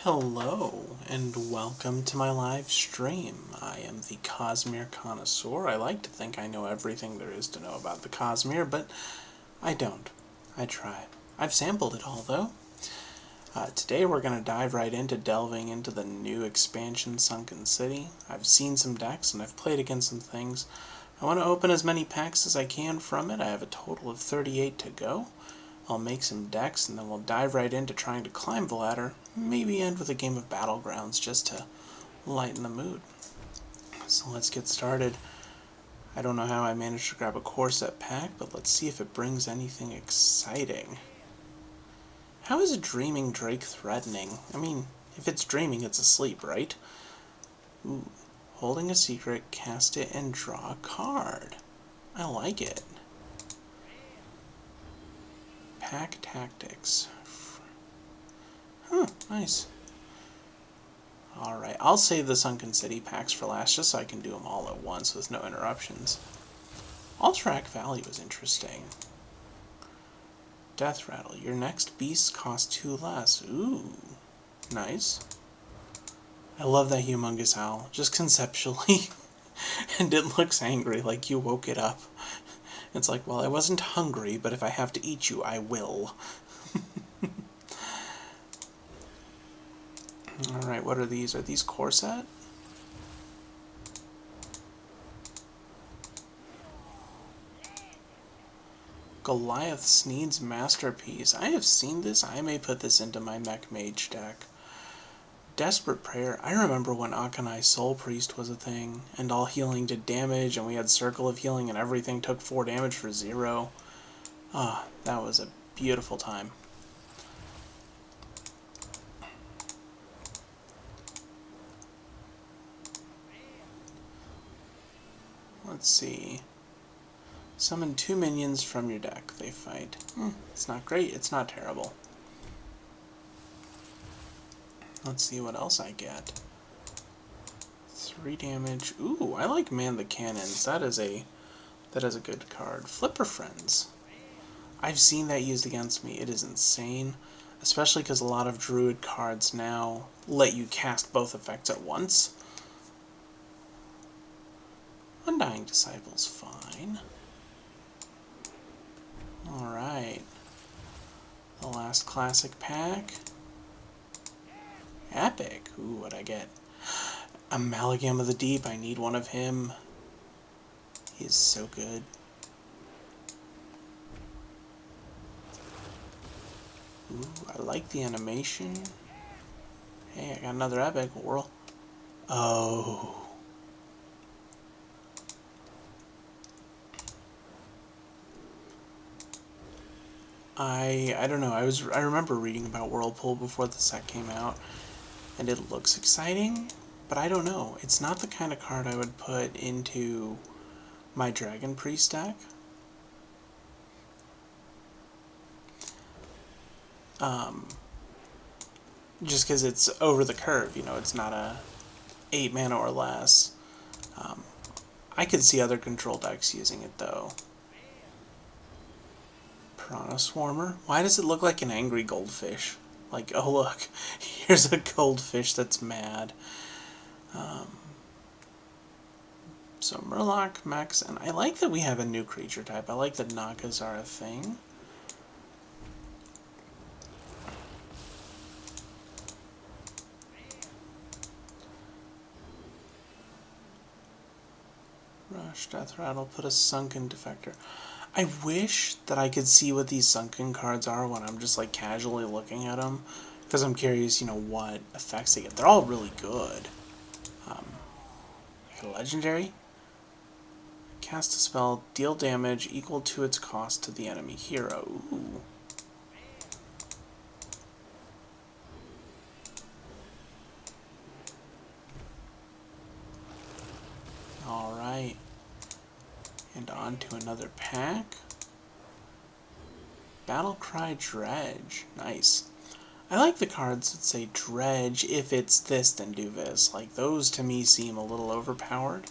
Hello, and welcome to my live stream. I am the Cosmere Connoisseur. I like to think I know everything there is to know about the Cosmere, but I don't. I try. I've sampled it all, though. Today we're going to dive right into delving into the new expansion, Sunken City. I've seen some decks, and I've played against some things. I want to open as many packs as I can from it. I have a total of 38 to go. I'll make some decks, and then we'll dive right into trying to climb the ladder, maybe end with a game of Battlegrounds just to lighten the mood. So let's get started. I don't know how I managed to grab a core set pack, but let's see if it brings anything exciting. How is a dreaming drake threatening? I mean, if it's dreaming, it's asleep, right? Ooh, holding a secret, cast it, and draw a card. I like it. Pack tactics. Huh, nice. Alright, I'll save the Sunken City packs for last just so I can do them all at once with no interruptions. Alterac Valley was interesting. Death Rattle. Your next beast costs 2 less. Ooh, nice. I love that humongous owl, just conceptually. And it looks angry, like you woke it up. It's like, well, I wasn't hungry, but if I have to eat you, I will. Alright, what are these? Are these core set? Goliath Sneed's Masterpiece. I have seen this. I may put this into my Mech Mage deck. Desperate Prayer. I remember when Akanai Soul Priest was a thing, and all healing did damage, and we had Circle of Healing, and everything took 4 damage for 0. Ah, that was a beautiful time. Let's see. Summon 2 minions from your deck. They fight. It's not great, it's not terrible. Let's see what else I get. 3 damage. Ooh, I like Man the Cannons. That is a good card. Flipper Friends. I've seen that used against me. It is insane. Especially because a lot of Druid cards now let you cast both effects at once. Undying Disciple's fine. Alright. The last classic pack. Epic. Ooh, what'd I get? Amalgam of the Deep. I need one of him. He is so good. Ooh, I like the animation. Hey, I got another epic. Whirl. Oh. I don't know. I remember reading about Whirlpool before the set came out, and it looks exciting, but I don't know. It's not the kind of card I would put into my Dragon Priest deck. Just because it's over the curve, you know, it's not a 8 mana or less. I could see other control decks using it, though. Piranha Swarmer? Why does it look like an angry goldfish? Like, oh look, here's a goldfish that's mad. So Murloc, Mechs, and I like that we have a new creature type. I like that Nagas are a thing. Rush, Death Rattle, put a Sunken Defector. I wish that I could see what these Sunken cards are when I'm just like casually looking at them, because I'm curious, you know, what effects they get. They're all really good. Like a legendary. Cast a spell, deal damage equal to its cost to the enemy hero. Ooh. Alright. And on to another pack. Battlecry Dredge. Nice. I like the cards that say Dredge, if it's this, then do this. Like, those to me seem a little overpowered,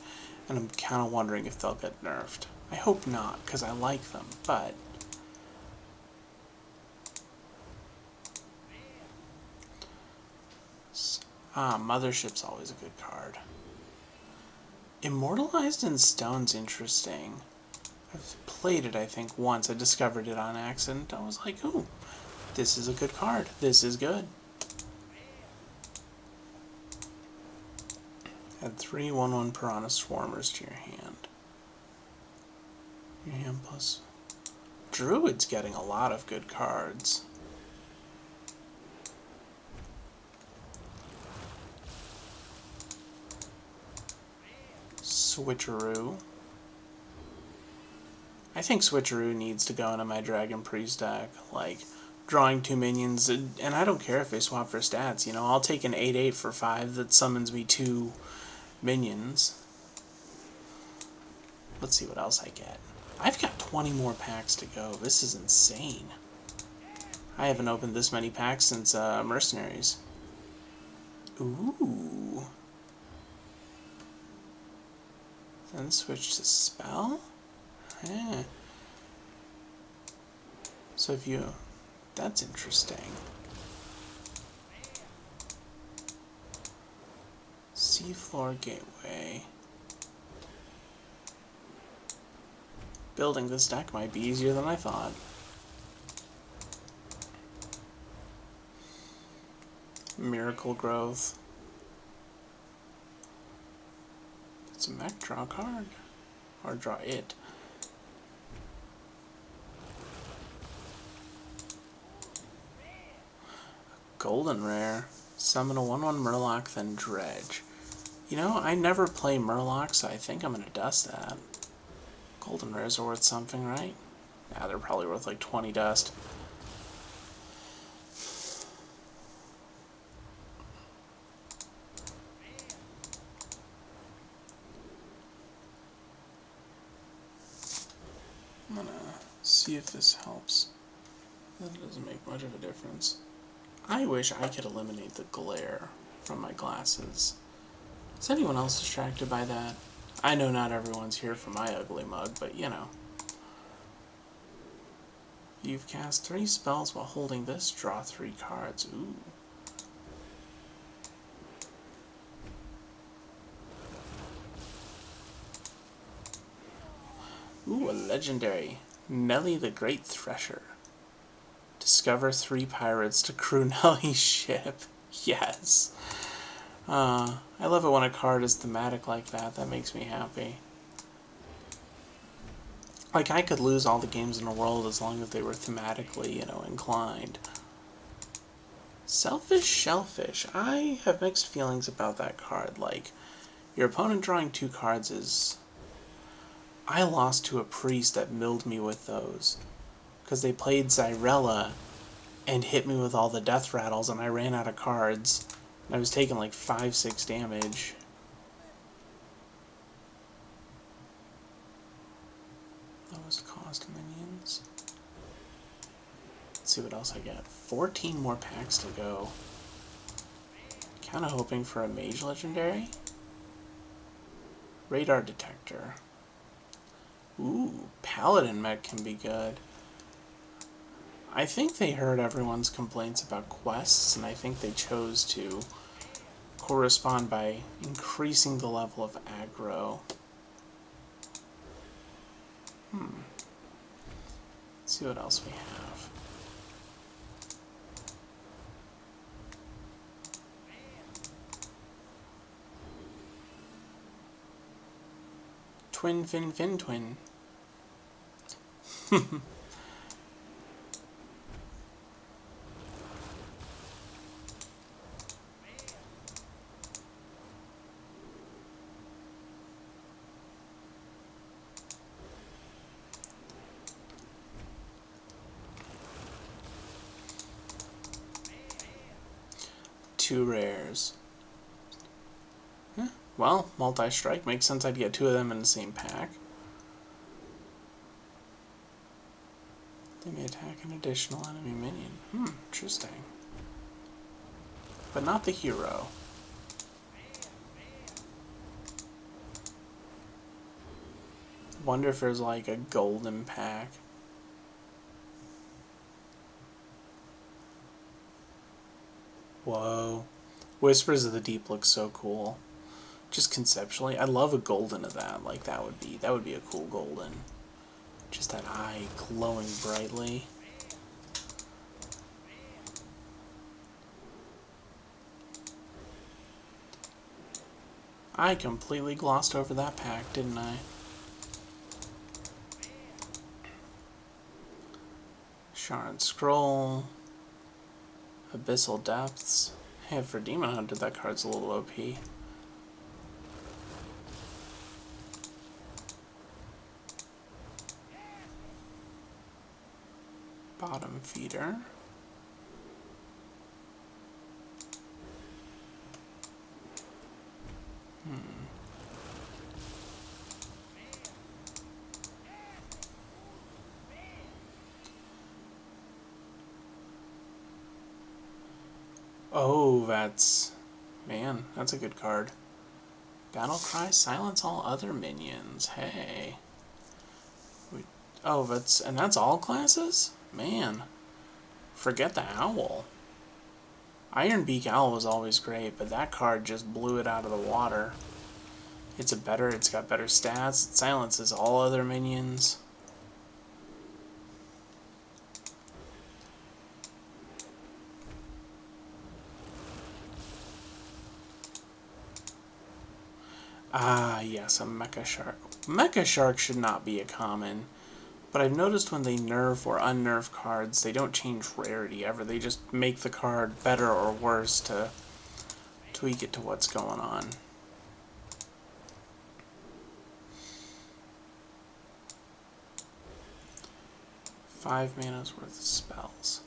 and I'm kind of wondering if they'll get nerfed. I hope not, because I like them, but Ah, Mothership's always a good card. Immortalized in Stone's interesting. I've played it, I think, once. I discovered it on accident. I was like, ooh, this is a good card. This is good. Add 3 1/1 Piranha Swarmers to your hand. Your hand plus. Druid's getting a lot of good cards. Switcheroo. I think Switcheroo needs to go into my Dragon Priest deck. Like, drawing 2 minions, and I don't care if they swap for stats, you know, I'll take an 8/8 for 5 that summons me 2 minions. Let's see what else I get. I've got 20 more packs to go. This is insane. I haven't opened this many packs since Mercenaries. Ooh. Then switch to Spell? Eh. So if you... That's interesting. Seafloor Gateway. Building this deck might be easier than I thought. Miracle Growth. It's a mech, draw a card. Or draw it. Golden Rare. Summon a 1/1 Murloc, then Dredge. You know, I never play Murloc, so I think I'm going to dust that. Golden Rares are worth something, right? Yeah, they're probably worth like 20 dust. I'm going to see if this helps. That doesn't make much of a difference. I wish I could eliminate the glare from my glasses. Is anyone else distracted by that? I know not everyone's here for my ugly mug, but you know. You've cast 3 spells while holding this, draw 3 cards. Ooh. Ooh, a legendary. Nelly the Great Thresher. Discover 3 pirates to crew Nelly's ship. Yes. I love it when a card is thematic like that. That makes me happy. Like, I could lose all the games in the world as long as they were thematically, you know, inclined. Selfish Shellfish. I have mixed feelings about that card. Like, your opponent drawing 2 cards is... I lost to a priest that milled me with those. Because they played Zyrella and hit me with all the death rattles, and I ran out of cards. And I was taking like 5-6 damage. Lowest cost minions. Let's see what else I get. 14 more packs to go. Kinda hoping for a Mage Legendary. Radar Detector. Ooh, Paladin Mech can be good. I think they heard everyone's complaints about quests, and I think they chose to correspond by increasing the level of aggro. Let's see what else we have. Twin Fin Fin Twin. 2 rares. Well, multi-strike makes sense. I'd get 2 of them in the same pack. They may attack an additional enemy minion. Interesting. But not the hero. Wonder if there's like a golden pack. Whoa. Whispers of the Deep looks so cool. Just conceptually, I love a golden of that. Like that would be a cool golden. Just that eye glowing brightly. I completely glossed over that pack, didn't I? Shard Scroll. Abyssal Depths. Hey, for Demon Hunter, that card's a little OP. Bottom Feeder. Oh, man, that's a good card. Battle Cry, silence all other minions. Hey. Oh, that's all classes? Man. Forget the Owl. Ironbeak Owl was always great, but that card just blew it out of the water. It's got better stats, it silences all other minions. Ah, yes, a Mecha Shark. Mecha Shark should not be a common, but I've noticed when they nerf or unnerf cards, they don't change rarity ever. They just make the card better or worse to tweak it to what's going on. Five mana's worth of spells.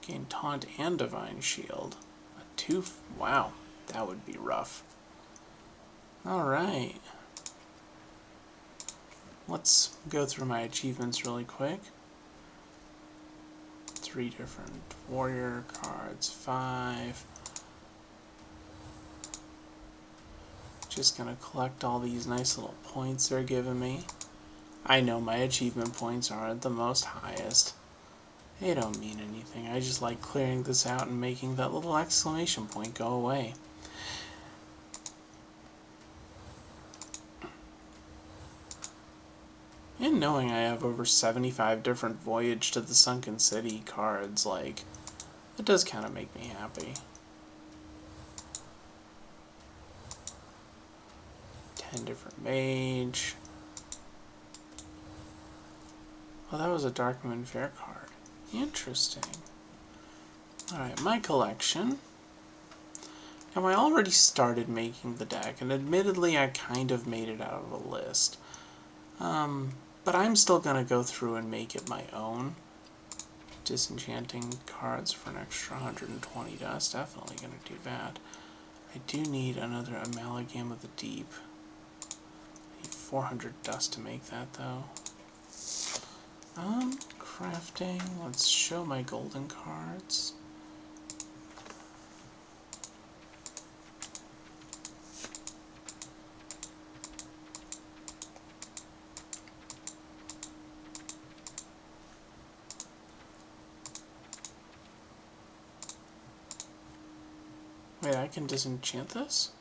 Gain Taunt and Divine Shield. Wow, that would be rough. Alright. Let's go through my achievements really quick. 3 different warrior cards, 5. Just gonna collect all these nice little points they're giving me. I know my achievement points aren't the most highest. They don't mean anything. I just like clearing this out and making that little exclamation point go away. And knowing I have over 75 different Voyage to the Sunken City cards, like, it does kind of make me happy. 10 different Mage. Oh, that was a Dark Moon Fair card. Interesting. Alright, my collection. Now, I already started making the deck, and admittedly, I kind of made it out of a list. But I'm still going to go through and make it my own. Disenchanting cards for an extra 120 dust. Definitely going to do that. I do need another Amalgam of the Deep. I need 400 dust to make that, though. Crafting. Let's show my golden cards. Wait, I can disenchant this?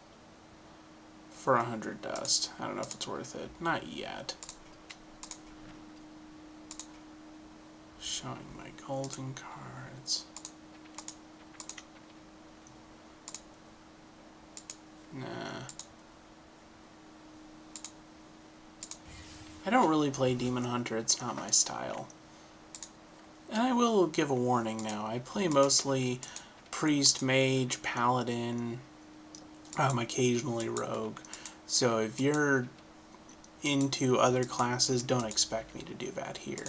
For 100 dust. I don't know if it's worth it. Not yet. Showing my golden cards. Nah. I don't really play Demon Hunter, it's not my style. And I will give a warning now. I play mostly Priest, Mage, Paladin, occasionally Rogue. So if you're into other classes, don't expect me to do that here.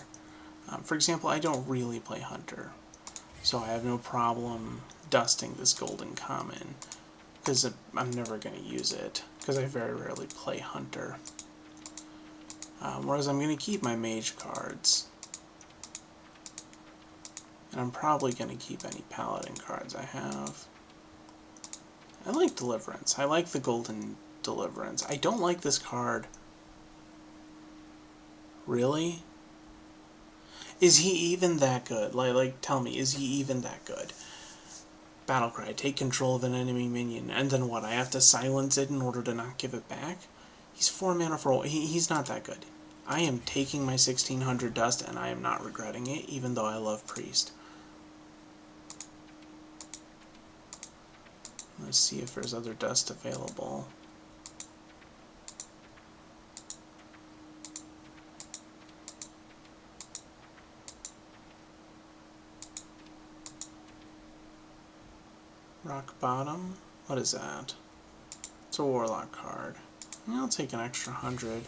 For example, I don't really play Hunter, so I have no problem dusting this golden common, because I'm never going to use it, because I very rarely play Hunter. Whereas I'm going to keep my Mage cards, and I'm probably going to keep any Paladin cards I have. I like Deliverance. I like the golden Deliverance. I don't like this card Really? Is he even that good? Like, tell me, is he even that good? Battlecry, take control of an enemy minion, and then what? I have to silence it in order to not give it back? He's 4 mana for... He's not that good. I am taking my 1600 dust, and I am not regretting it, even though I love Priest. Let's see if there's other dust available. Rock Bottom? What is that? It's a Warlock card. I'll take an extra 100. I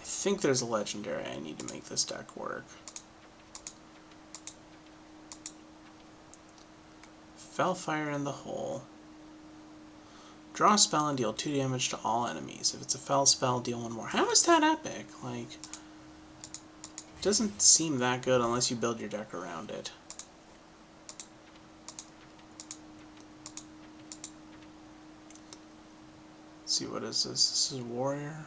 think there's a legendary I need to make this deck work. Fellfire in the hole. Draw a spell and deal 2 damage to all enemies. If it's a fell spell, deal 1 more. How is that epic? Like, it doesn't seem that good unless you build your deck around it. Let's see, what is this? This is Warrior.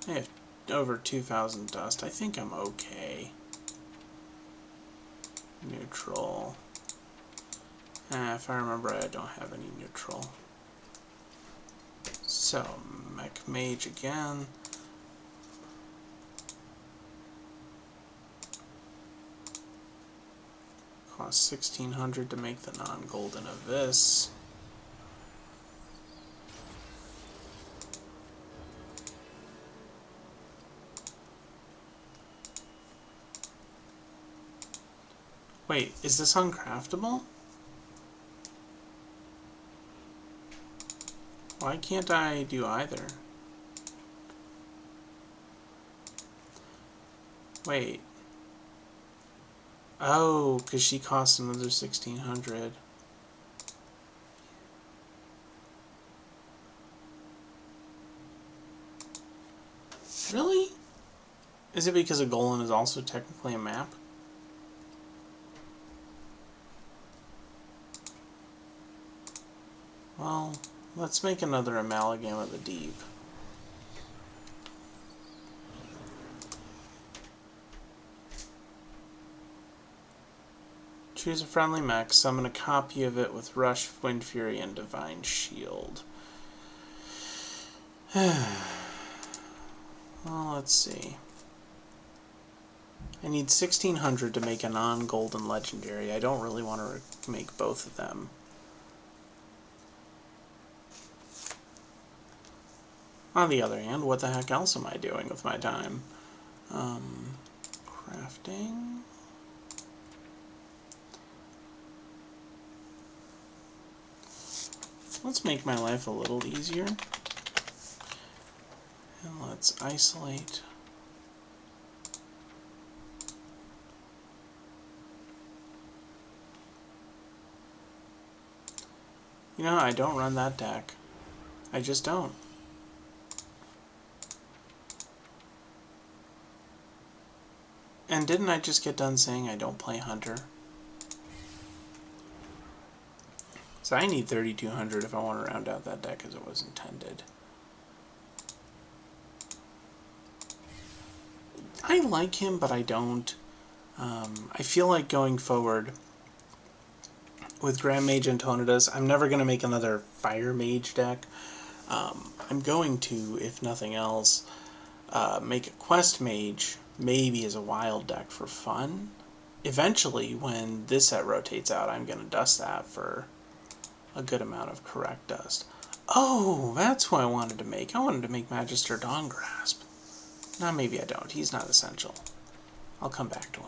I have over 2,000 dust. I think I'm okay. Neutral. If I remember, I don't have any neutral. So, Mech Mage again. Cost 1,600 to make the non-golden Abyss. Wait, is this uncraftable? Why can't I do either? Wait. Oh, because she costs another 1,600. Really? Is it because a golem is also technically a map? Well, let's make another Amalgam of the Deep. Choose a friendly mech, summon a copy of it with Rush, Wind Fury, and Divine Shield. Well, let's see. I need 1,600 to make a non-golden legendary. I don't really want to make both of them. On the other hand, what the heck else am I doing with my time? Crafting. Let's make my life a little easier. And let's isolate. You know, I don't run that deck. I just don't. And didn't I just get done saying I don't play Hunter? So I need 3,200 if I want to round out that deck as it was intended. I like him, but I don't. I feel like going forward with Grand Mage and Tonidas, I'm never going to make another Fire Mage deck. I'm going to, if nothing else, make a Quest Mage, maybe as a wild deck for fun. Eventually, when this set rotates out, I'm going to dust that for a good amount of correct dust. Oh, that's who I wanted to make. I wanted to make Magister Dawngrasp. No, maybe I don't. He's not essential. I'll come back to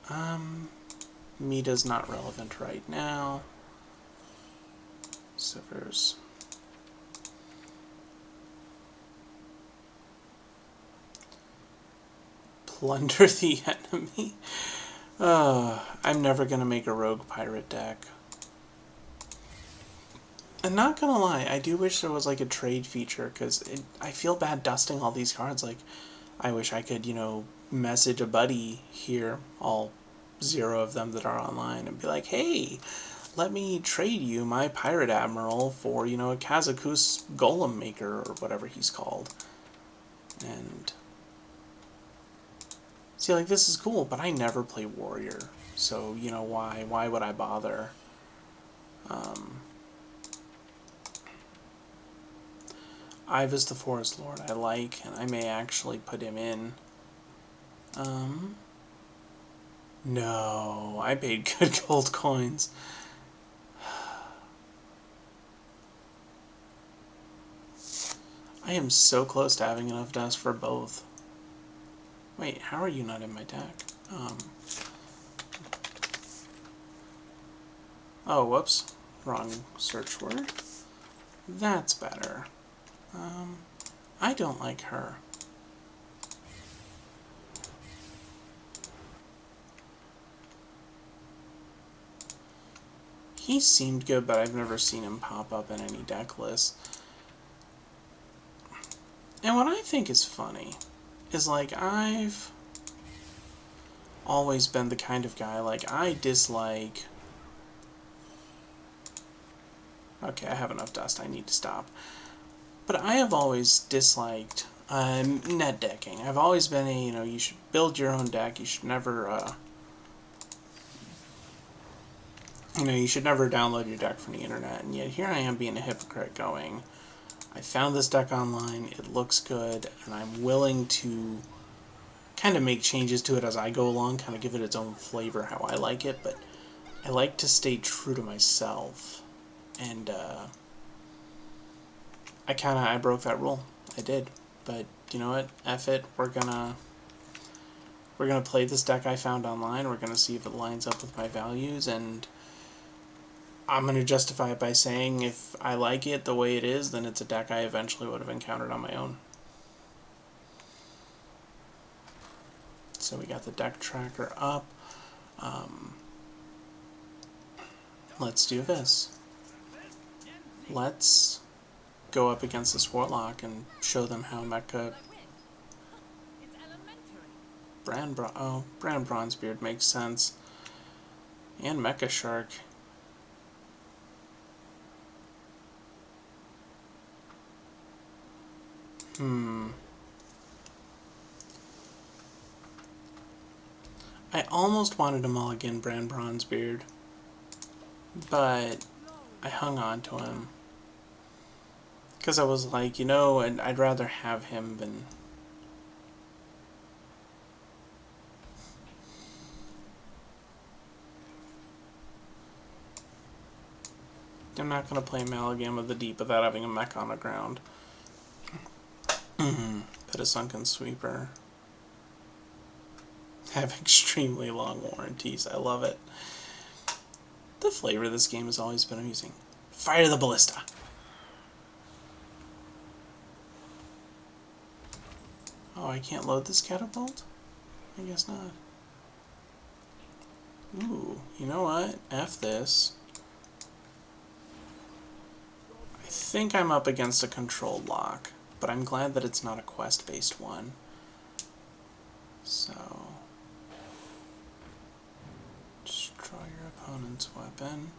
him. Meta's not relevant right now. So there's... Plunder the enemy. I'm never going to make a rogue pirate deck. I'm not gonna lie, I do wish there was like a trade feature, because I feel bad dusting all these cards. Like, I wish I could, you know, message a buddy here, all 0 of them that are online, and be like, hey, let me trade you my pirate admiral for, you know, a Kazakus golem maker or whatever he's called. And see, like, this is cool, but I never play warrior, so, you know, why would I bother? Ivas the Forest Lord I like, and I may actually put him in. No, I paid good gold coins. I am so close to having enough dust for both. Wait, how are you not in my deck? Oh, whoops. Wrong search word. That's better. I don't like her. He seemed good, but I've never seen him pop up in any deck list. And what I think is funny is, like, I've always been the kind of guy, like, I dislike... Okay, I have enough dust. I need to stop. But I have always disliked net decking. I've always been a, you know, you should build your own deck. You should never, you know, you should never download your deck from the internet. And yet here I am being a hypocrite going, I found this deck online, it looks good, and I'm willing to kind of make changes to it as I go along, kind of give it its own flavor how I like it, but I like to stay true to myself. And, I broke that rule. I did. But, you know what? F it. We're gonna play this deck I found online. We're gonna see if it lines up with my values, and I'm gonna justify it by saying if I like it the way it is, then it's a deck I eventually would have encountered on my own. So we got the deck tracker up. Let's do this. Let's go up against this Warlock and show them how Mecha... Brand Bronzebeard makes sense. And Mecha Shark. I almost wanted to mulligan Brand Bronzebeard, but I hung on to him. Because I was like, you know, and I'd rather have him than... I'm not going to play Amalgam of the Deep without having a mech on the ground. Put a Sunken Sweeper. Have extremely long warranties. I love it. The flavor of this game has always been amusing. Fire the Ballista! Oh, I can't load this catapult? I guess not. Ooh, you know what? F this. I think I'm up against a controlled lock, but I'm glad that it's not a quest-based one. So... destroy your opponent's weapon.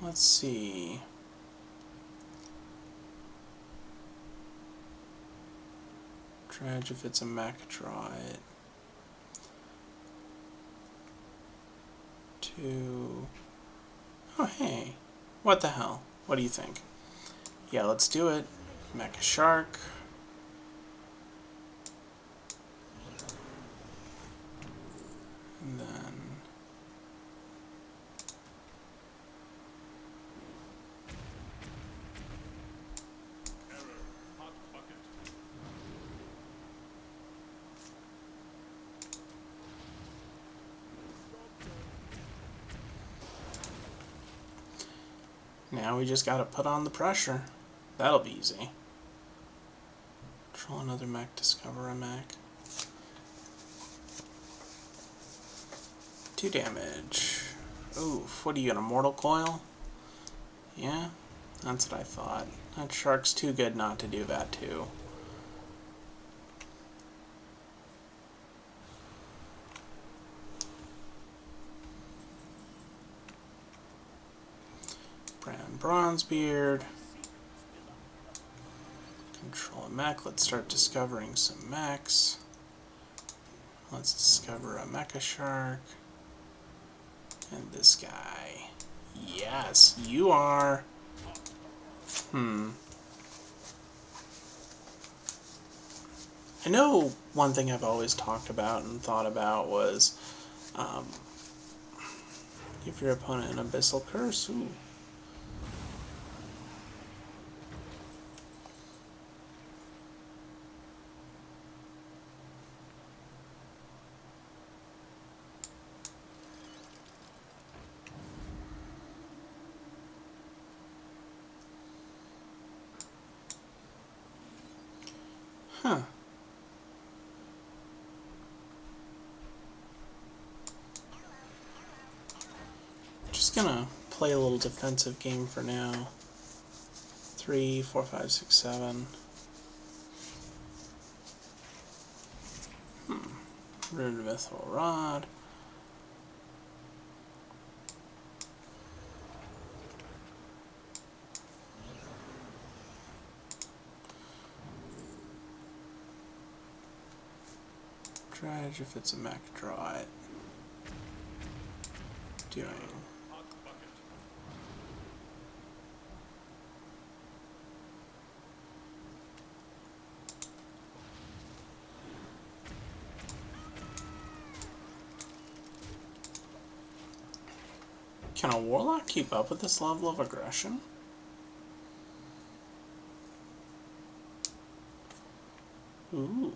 Let's see... Dredge if it's a mech, draw it. 2... Oh, hey. What the hell? What do you think? Yeah, let's do it. Mecha Shark. And then... now we just gotta put on the pressure. That'll be easy. Control another mech, discover a mech. 2 damage. Oof, what are you, an Immortal Coil? Yeah, that's what I thought. That shark's too good not to do that too. Bronzebeard. Control a mech. Let's start discovering some mechs. Let's discover a mecha shark. And this guy. Yes, you are. I know one thing I've always talked about and thought about was give your opponent an Abyssal Curse. Ooh. Huh. Just gonna play a little defensive game for now. 3, 4, 5, 6, 7. Rune Mithril Rod. Dredge, if it's a mech, draw it. Doing. Can a warlock keep up with this level of aggression? Ooh.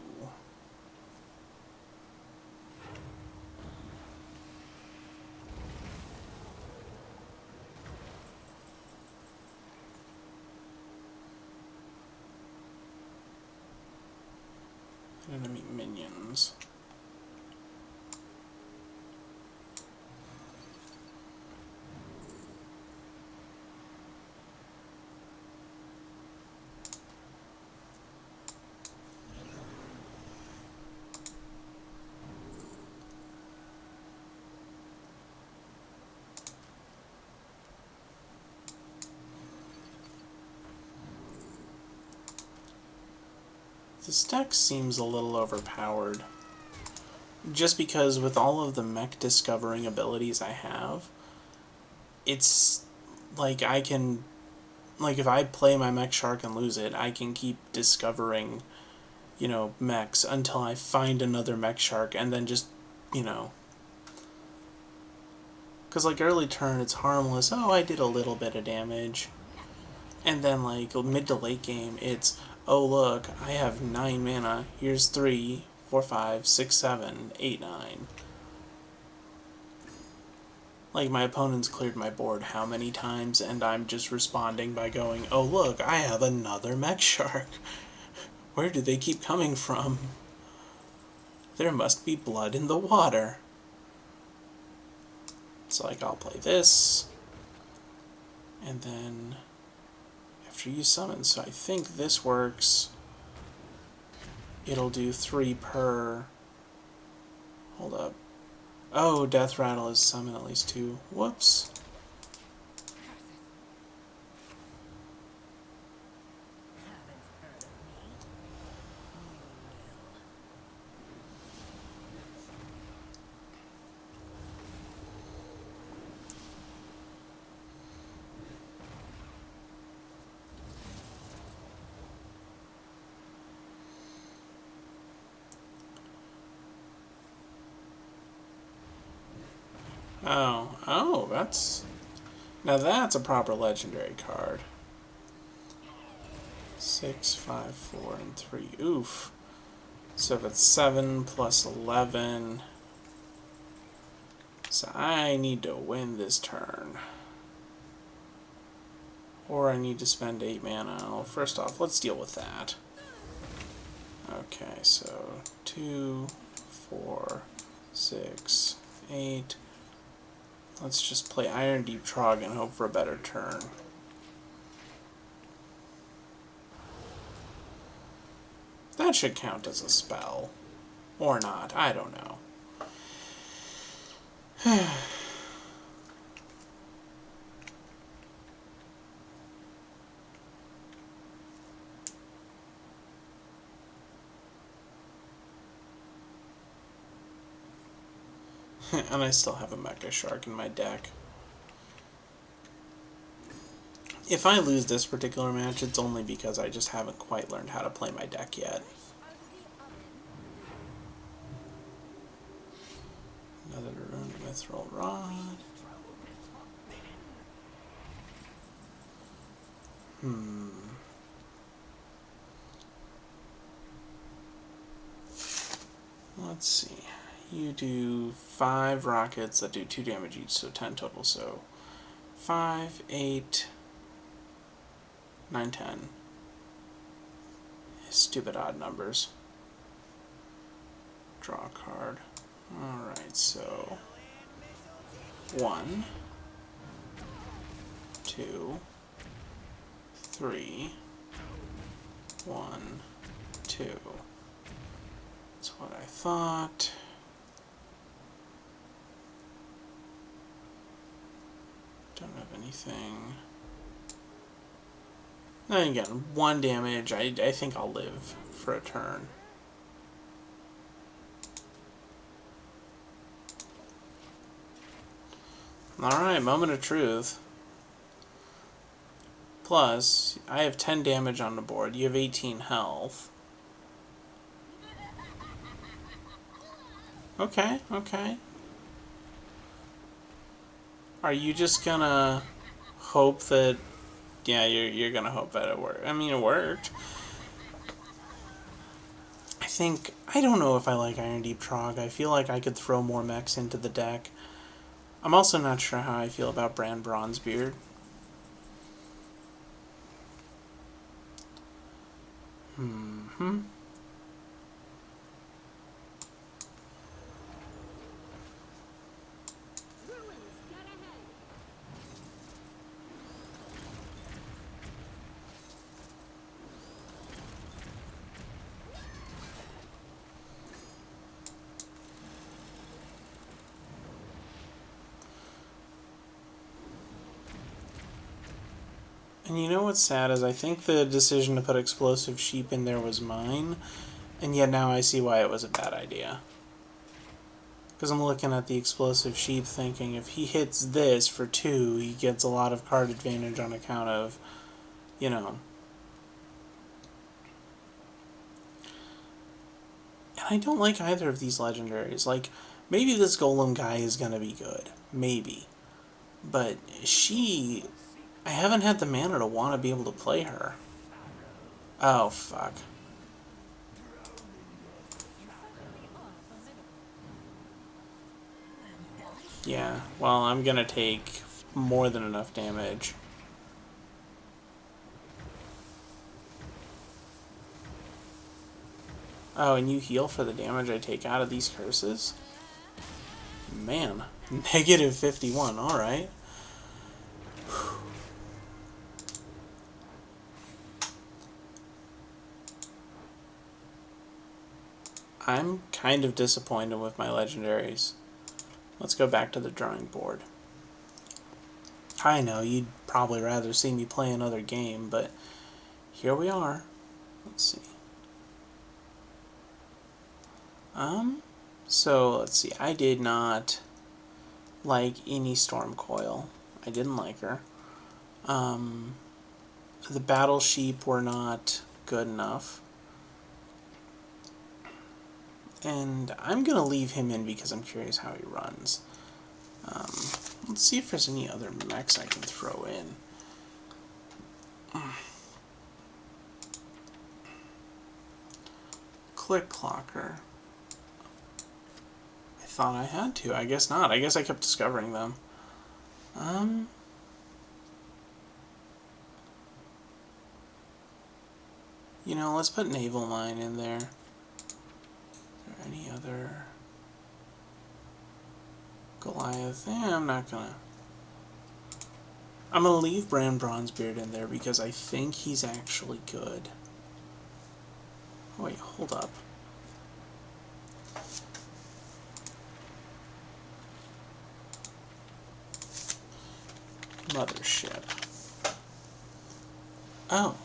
Enemy minions. This deck seems a little overpowered. Just because with all of the mech discovering abilities I have, it's like I can, like if I play my mech shark and lose it, I can keep discovering, you know, mechs until I find another mech shark and then just, you know. Because like early turn, it's harmless. Oh, I did a little bit of damage. And then like mid to late game, it's, oh look, I have 9 mana. Here's 3, 4, 5, 6, 7, 8, 9. Like my opponent's cleared my board how many times, and I'm just responding by going, oh look, I have another mech shark. Where do they keep coming from? There must be blood in the water. So like I'll play this, and then after you summon, so I think this works. It'll do 3 per. Hold up. Oh, Death Rattle is summon at least 2. Whoops. Oh, that's... Now that's a proper legendary card. 6, 5, 4, and 3. Oof. So if it's 7 plus 11... So I need to win this turn. Or I need to spend 8 mana. Well, first off, let's deal with that. Okay, so 2, 4, 6, 8... Let's just play Iron Deep Trog and hope for a better turn. That should count as a spell. Or not, I don't know. And I still have a Mecha Shark in my deck. If I lose this particular match, it's only because I just haven't quite learned how to play my deck yet. Another Ruined Mithril Rod. Let's see. You do 5 rockets that do 2 damage each, so 10 total. So 5, 8, 9, 10. Stupid odd numbers. Draw a card. Alright, so 1, 2, 3, 1, 2. That's what I thought. Don't have anything. Then again, 1 damage. I think I'll live for a turn. Alright, moment of truth. Plus, I have 10 damage on the board. You have 18 health. Okay, okay. Are you just gonna hope that... Yeah, you're gonna hope that it worked. I mean, it worked. I don't know if I like Iron Deep Trog. I feel like I could throw more mechs into the deck. I'm also not sure how I feel about Bran Bronzebeard. And you know what's sad is I think the decision to put Explosive Sheep in there was mine, and yet now I see why it was a bad idea. Because I'm looking at the Explosive Sheep thinking if he hits this for 2, he gets a lot of card advantage on account of, you know. And I don't like either of these legendaries. Like, maybe this Golem guy is going to be good. Maybe. But I haven't had the mana to want to be able to play her. Oh, fuck. Yeah, well, I'm gonna take more than enough damage. Oh, and you heal for the damage I take out of these curses? Man, negative 51, alright. I'm kind of disappointed with my legendaries. Let's go back to the drawing board. I know, you'd probably rather see me play another game, but here we are. Let's see. So let's see, I did not like any Storm Coil. I didn't like her. The Battle Sheep were not good enough. And I'm going to leave him in because I'm curious how he runs. Let's see if there's any other mechs I can throw in. Click Clocker. I thought I had to. I guess not. I guess I kept discovering them. You know, let's put Naval Mine in there. Is there any other... Goliath? I'm not gonna... I'm gonna leave Bran Bronzebeard in there because I think he's actually good. Oh, wait, hold up. Mothership. Oh.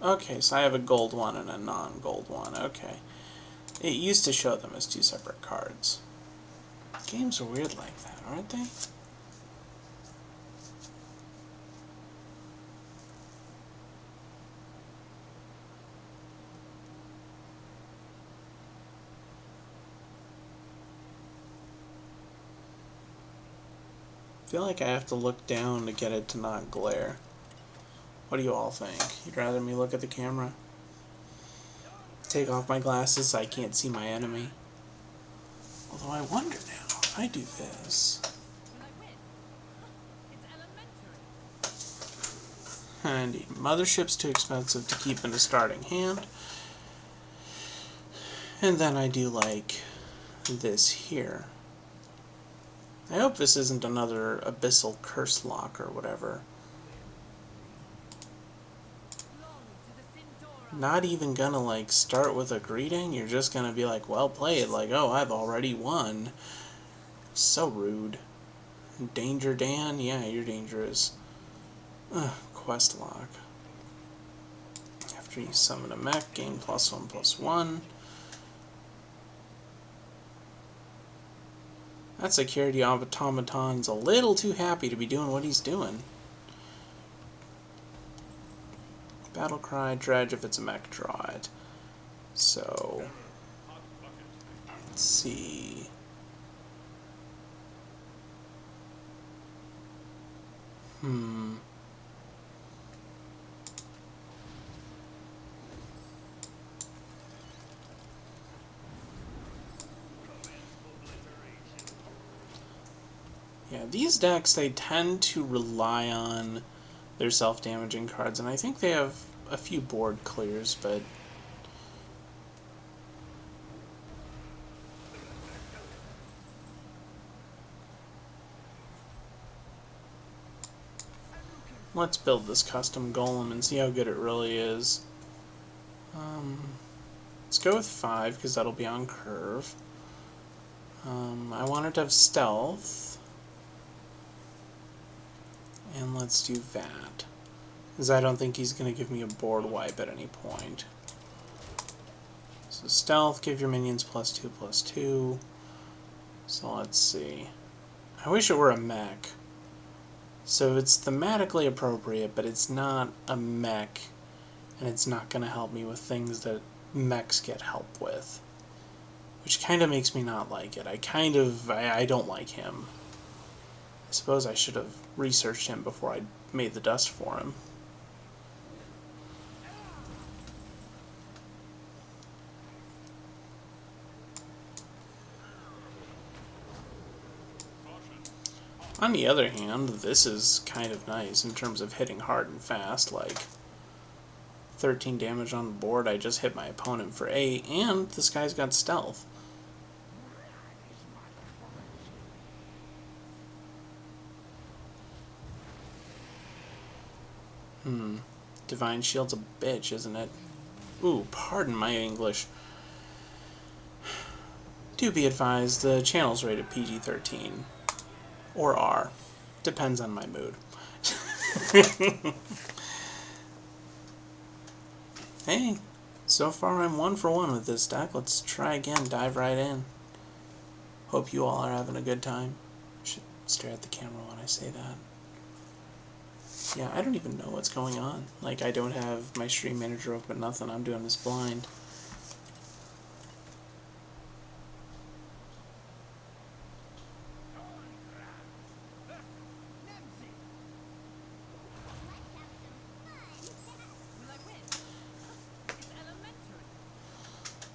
Okay, so I have a gold one and a non-gold one. Okay. It used to show them as two separate cards. Games are weird like that, aren't they? I feel like I have to look down to get it to not glare. What do you all think? You'd rather me look at the camera? Take off my glasses so I can't see my enemy? Although I wonder now, if I do this... Indeed, Mothership's too expensive to keep in the starting hand. And then I do like this here. I hope this isn't another Abyssal Curse Lock or whatever. Not even gonna like start with a greeting, you're just gonna be like, well played, like, oh, I've already won. So rude. Danger Dan? Yeah, you're dangerous. Quest lock. After you summon a mech, gain +1/+1. That security automaton's a little too happy to be doing what he's doing. Battlecry, dredge if it's a mech, draw it. So, let's see. Yeah, these decks, they tend to rely on their self-damaging cards, and I think they have a few board clears, but... Let's build this custom golem and see how good it really is. Let's go with 5, because that'll be on curve. I want it to have stealth. And let's do that. Because I don't think he's going to give me a board wipe at any point. So stealth, give your minions +2/+2. So let's see. I wish it were a mech. So it's thematically appropriate, but it's not a mech, and it's not going to help me with things that mechs get help with. Which kind of makes me not like it. I don't like him. I suppose I should have researched him before I made the dust for him. On the other hand, this is kind of nice in terms of hitting hard and fast, like 13 damage on the board, I just hit my opponent for 8, and this guy's got stealth. Divine Shield's a bitch, isn't it? Ooh, pardon my English. Do be advised, the channel's rated PG-13. Or R. Depends on my mood. Hey, so far I'm 1 for 1 with this deck. Let's try again, dive right in. Hope you all are having a good time. I should stare at the camera when I say that. Yeah, I don't even know what's going on. Like, I don't have my stream manager open, nothing. I'm doing this blind.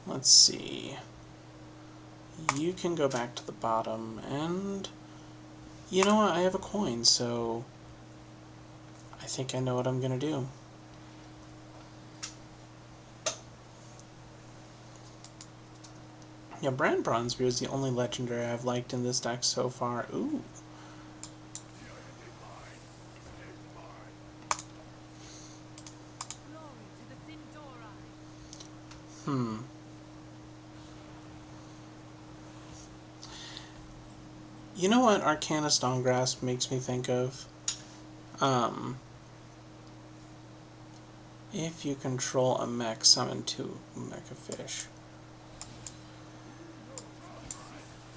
Let's see. You can go back to the bottom, and you know what? I have a coin, so I think I know what I'm gonna do. Yeah, Brand Bronzebeard is the only legendary I've liked in this deck so far. Ooh. You know what Arcana Stonegrasp makes me think of? If you control a mech, summon 2 mecha fish.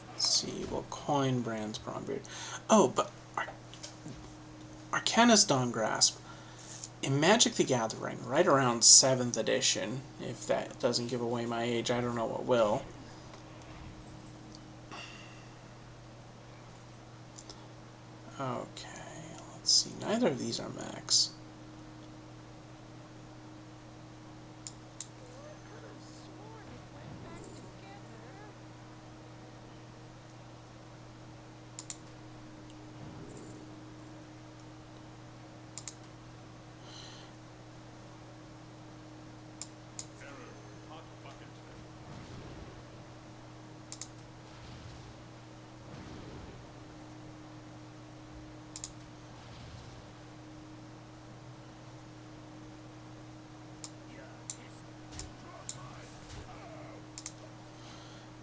Let's see, we'll coin Brand's Bronbeard. Oh, but Arcanus Dawn Grasp. In Magic the Gathering, right around 7th edition, if that doesn't give away my age, I don't know what will. Okay, let's see, neither of these are mechs.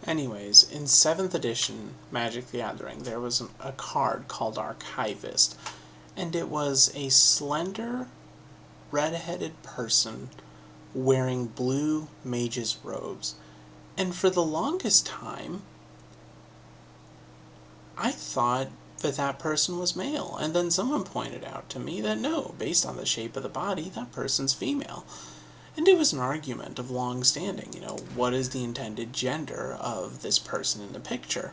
Anyways, in 7th edition Magic the Gathering, there was a card called Archivist, and it was a slender, red-headed person wearing blue mage's robes. And for the longest time, I thought that that person was male, and then someone pointed out to me that no, based on the shape of the body, that person's female. And it was an argument of long standing, what is the intended gender of this person in the picture?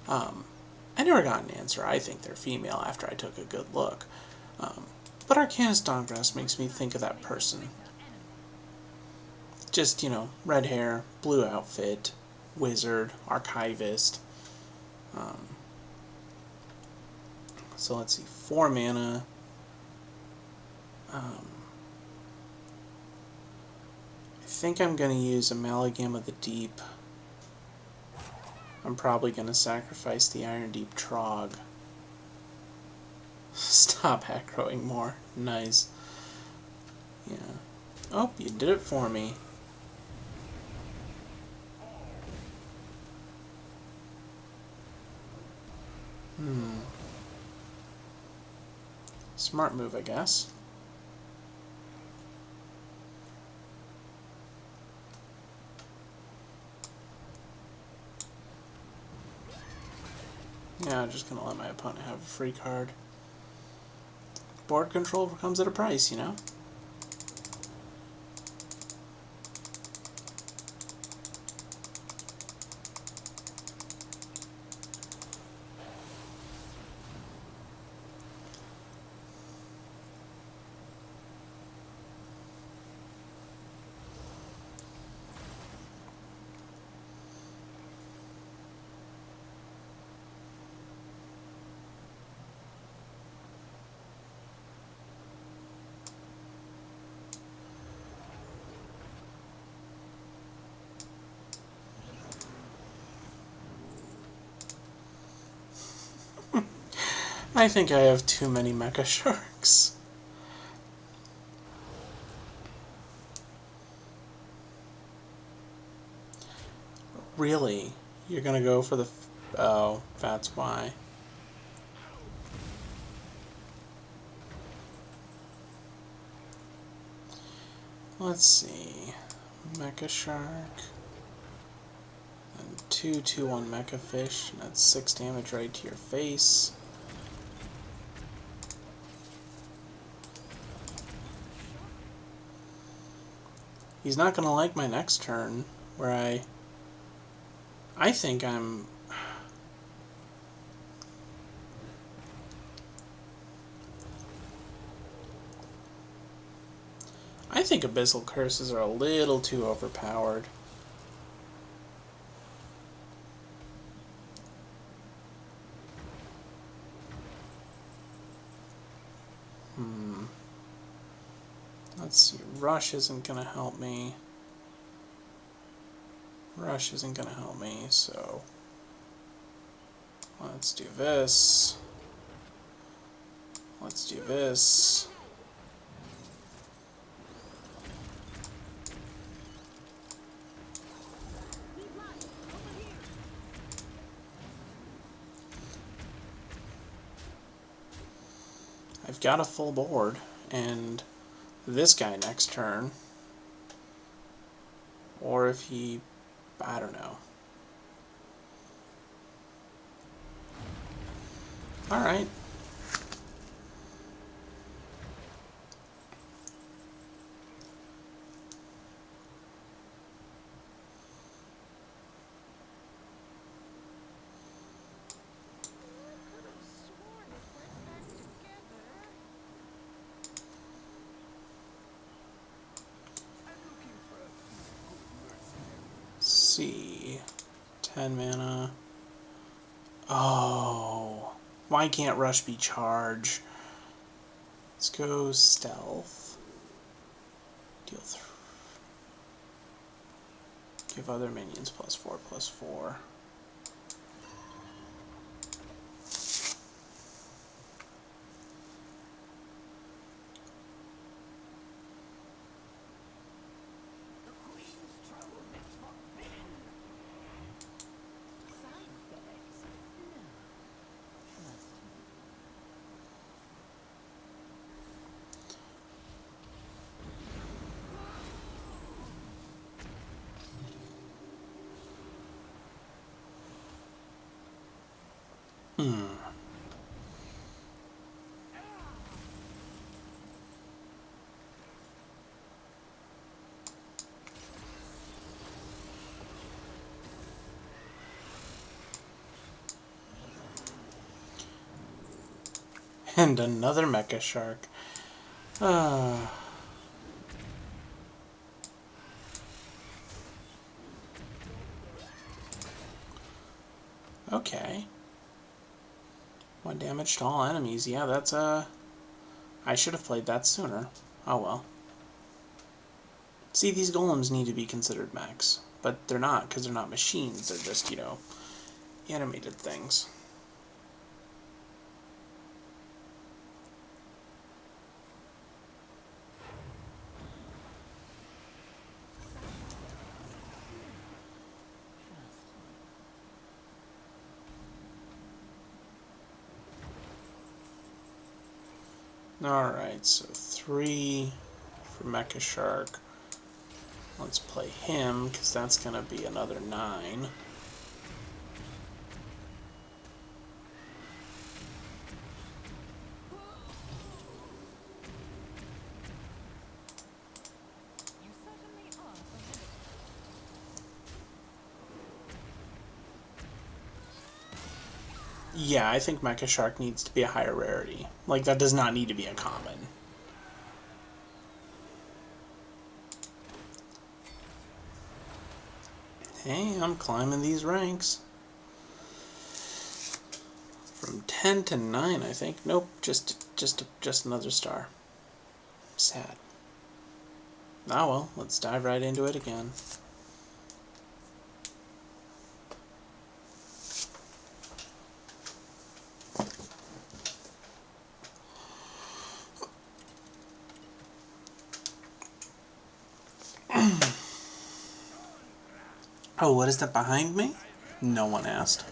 I never got an answer. I think they're female after I took a good look. But Arcanus Dawngrasp makes me think of that person. Just, red hair, blue outfit, wizard, archivist. So let's see, 4 mana. I think I'm going to use Amalgam of the Deep. I'm probably going to sacrifice the Iron Deep Trog. Stop aggroing more. Nice. Yeah. Oh, you did it for me. Smart move, I guess. Yeah, I'm just going to let my opponent have a free card. Board control comes at a price, I think I have too many mecha sharks. Really? You're gonna go for the... Oh, that's why. Let's see. Mecha Shark. And 2/2/1 Mecha Fish. That's 6 damage right to your face. He's not gonna like my next turn, where I think I'm... I think Abyssal Curses are a little too overpowered. Let's see, Rush isn't gonna help me. Rush isn't gonna help me, so... Let's do this. Let's do this. I've got a full board, and this guy next turn. Or if he... I don't know. Alright. See. 10 mana. Oh. Why can't Rush be charge? Let's go Stealth. Deal 3. Give other minions +4/+4. And another Mecha Shark. Okay. 1 damage to all enemies. Yeah, that's I should have played that sooner. Oh well. See, these golems need to be considered mechs, but they're not, because they're not machines. They're just, you know, animated things. Alright, so 3 for Mecha Shark. Let's play him, because that's going to be another 9. Yeah, I think Mecha Shark needs to be a higher rarity. Like, that does not need to be a common. Hey, I'm climbing these ranks. From 10 to 9, I think. Nope, just another star. Sad. Ah well, let's dive right into it again. Oh, what is that behind me? No one asked.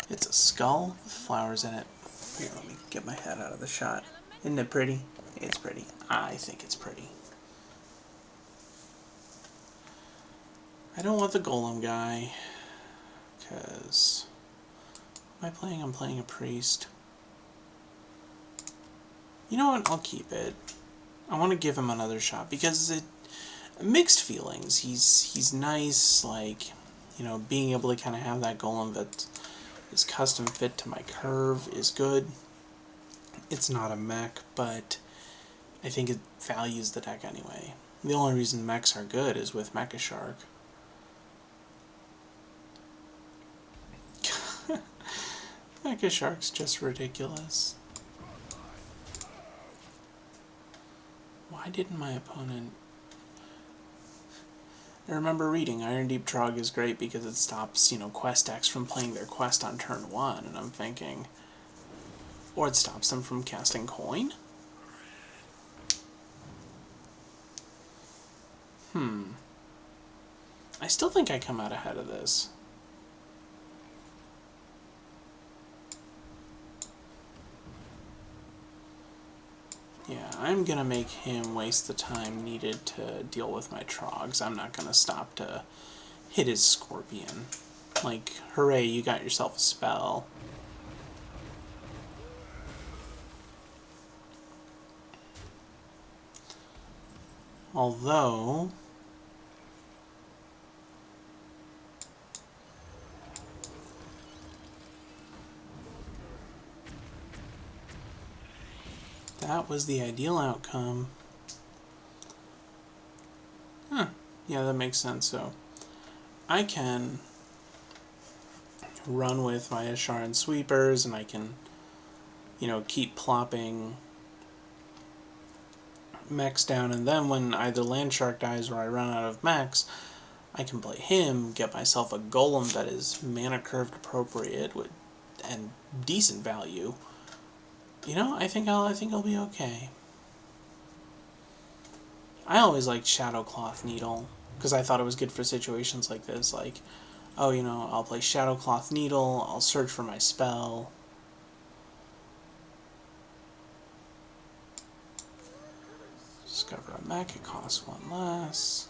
It's a skull with flowers in it. Here, let me get my head out of the shot. Isn't it pretty? It's pretty. I think it's pretty. I don't want the golem guy, because... What am I playing? I'm playing a priest. You know what? I'll keep it. I want to give him another shot, because it... Mixed feelings. He's nice, like... You know, being able to kind of have that golem that is custom fit to my curve is good. It's not a mech, but I think it values the deck anyway. The only reason mechs are good is with Mecha Shark. Mecha Shark's just ridiculous. Why didn't my opponent... I remember reading Iron Deep Trog is great because it stops, you know, quest decks from playing their quest on turn 1, and I'm thinking... Or it stops them from casting coin? I still think I come out ahead of this. Yeah, I'm gonna make him waste the time needed to deal with my trogs. I'm not gonna stop to hit his scorpion. Like, hooray, you got yourself a spell. Although... that was the ideal outcome. Huh. Yeah, that makes sense. So, I can run with my Asharan sweepers, and I can, you know, keep plopping mechs down, and then when either Landshark dies or I run out of mechs, I can play him, get myself a golem that is mana curved appropriate with and decent value. You know, I think I'll be okay. I always liked Shadowcloth Needle because I thought it was good for situations like this. Like, oh, you know, I'll play Shadowcloth Needle, I'll search for my spell. Discover a mech, it costs one less.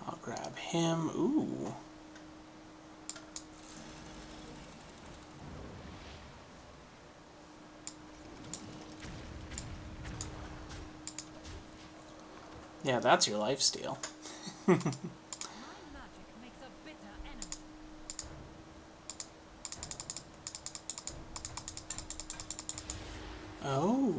I'll grab him. Ooh. Yeah, that's your lifesteal. Oh.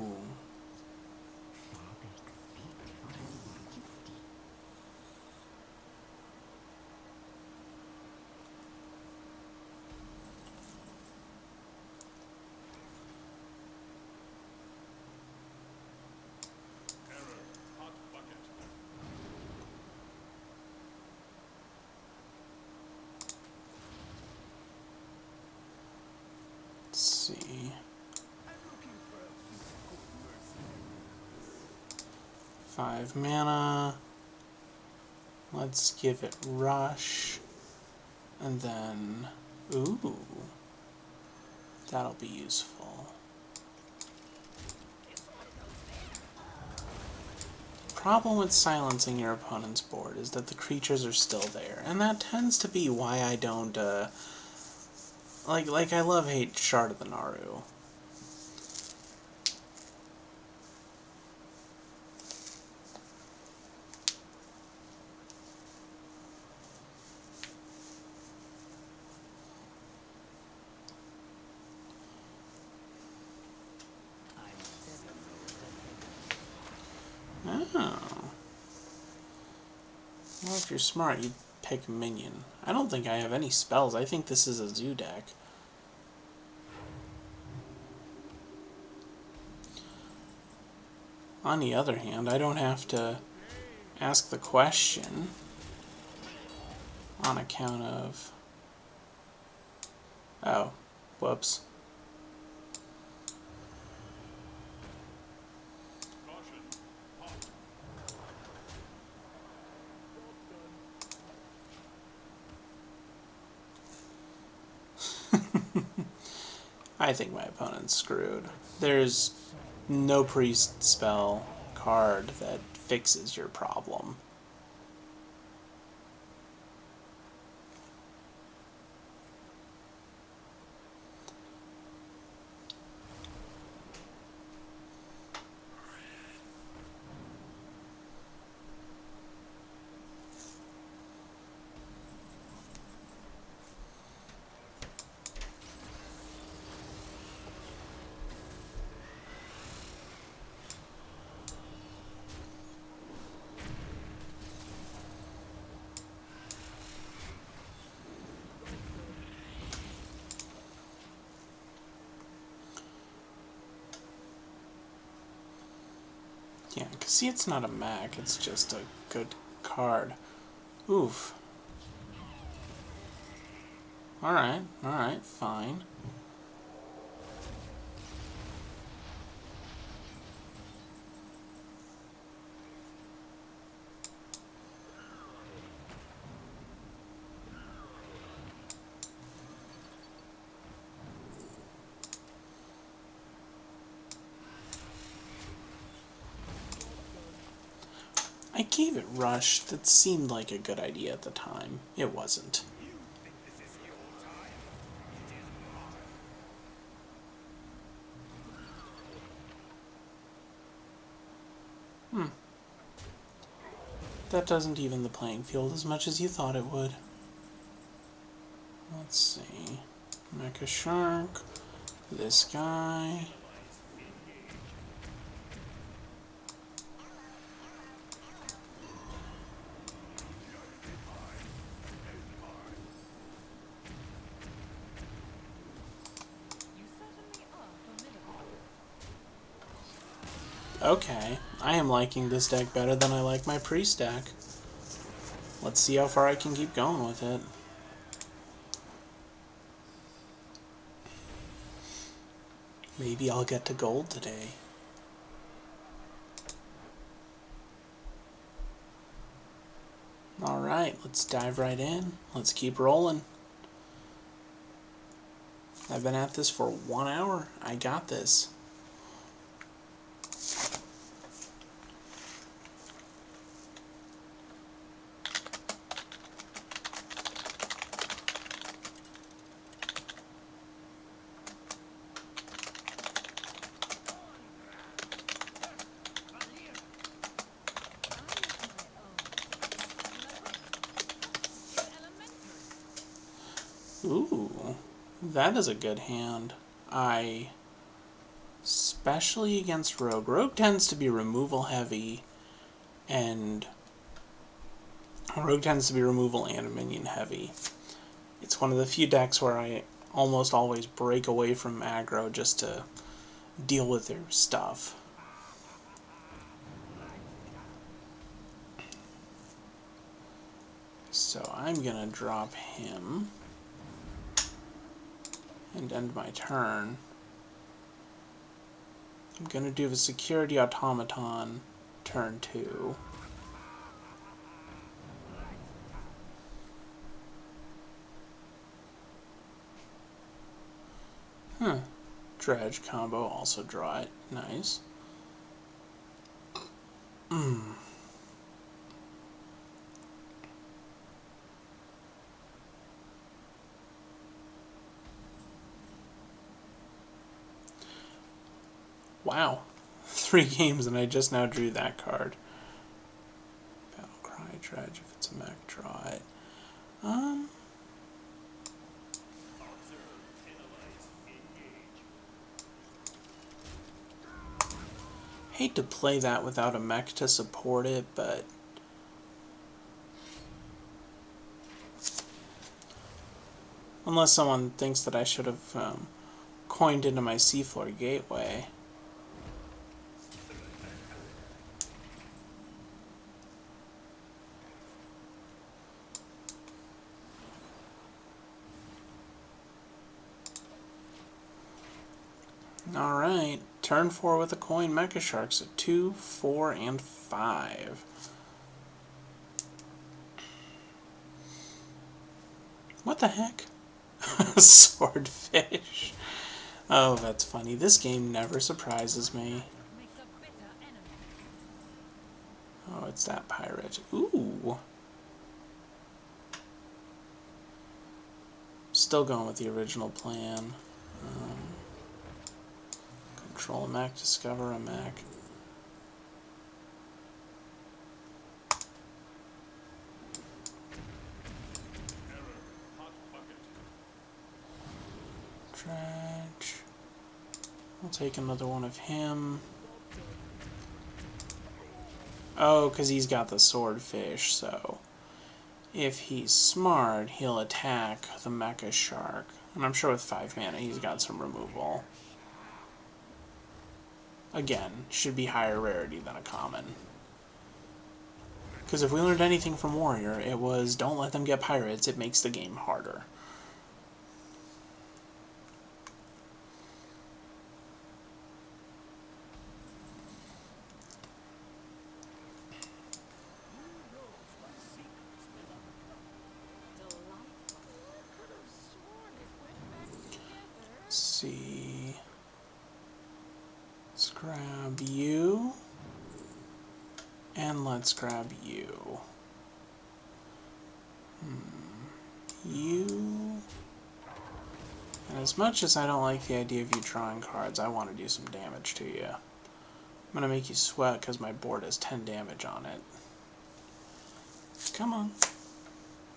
Let's see. 5 mana. Let's give it Rush. And then... ooh. That'll be useful. Problem with silencing your opponent's board is that the creatures are still there. And that tends to be why I don't, Like, I love-hate Shard of the Naru. Oh. Well, if you're smart, you'd pick Minion. I don't think I have any spells. I think this is a zoo deck. On the other hand, I don't have to ask the question on account of... oh, whoops. I think my opponent's screwed. There's no priest spell card that fixes your problem. Yeah, because see, it's not a mech, it's just a good card. Oof. Alright, fine. I gave it rush. That seemed like a good idea at the time. It wasn't. That doesn't even the playing field as much as you thought it would. Let's see. Mecha Shark. This guy. Okay, I am liking this deck better than I like my priest deck. Let's see how far I can keep going with it. Maybe I'll get to gold today. Alright, let's dive right in. Let's keep rolling. I've been at this for 1 hour. I got this. Ooh, that is a good hand. Especially against Rogue. Rogue tends to be removal heavy, and Rogue tends to be removal and minion heavy. It's one of the few decks where I almost always break away from aggro just to deal with their stuff. So I'm gonna drop him and end my turn. I'm gonna do the security automaton turn 2. Dredge combo, also draw it. Nice. Wow. 3 games and I just now drew that card. Battlecry, Dredge, if it's a mech, draw it. Hate to play that without a mech to support it, but unless someone thinks that I should have coined into my seafloor gateway. Alright, turn 4 with a coin Mecha Shark, so 2, 4, and 5. What the heck? Swordfish. Oh, that's funny. This game never surprises me. Oh, it's that pirate. Ooh. Still going with the original plan. Control a mech, discover a mech. Dredge. I'll take another one of him. Oh, because he's got the swordfish, so if he's smart, he'll attack the Mecha Shark. And I'm sure with 5 mana, he's got some removal. Again, should be higher rarity than a common. Because if we learned anything from Warrior, it was don't let them get pirates, it makes the game harder. Let's see. Let's grab you. And let's grab you. You... And as much as I don't like the idea of you drawing cards, I want to do some damage to you. I'm going to make you sweat because my board has 10 damage on it. Come on.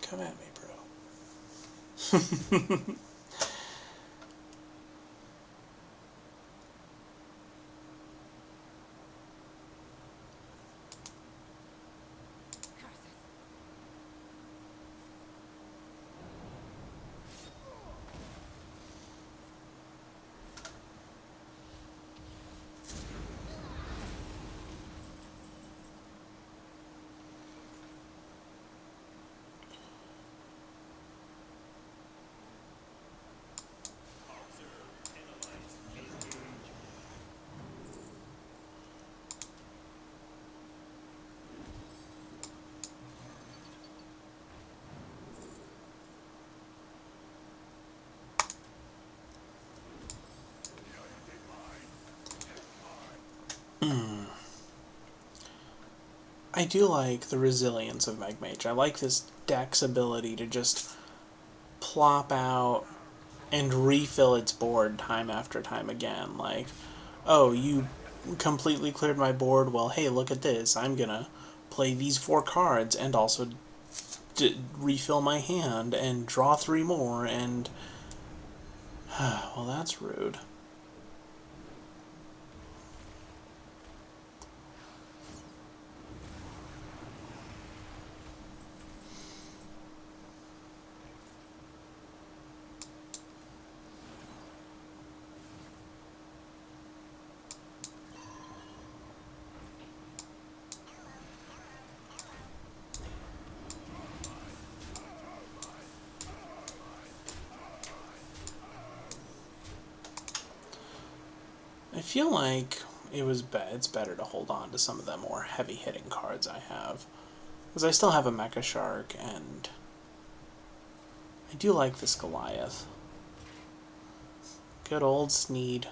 Come at me, bro. I do like the resilience of Megmage. I like this deck's ability to just plop out and refill its board time after time again. Like, oh, you completely cleared my board. Well, hey, look at this. I'm gonna play these 4 cards and also refill my hand and draw 3 more and... well, that's rude. I feel like it's better to hold on to some of the more heavy-hitting cards I have. Because I still have a Mecha Shark, and I do like this Goliath. Good old Sneed.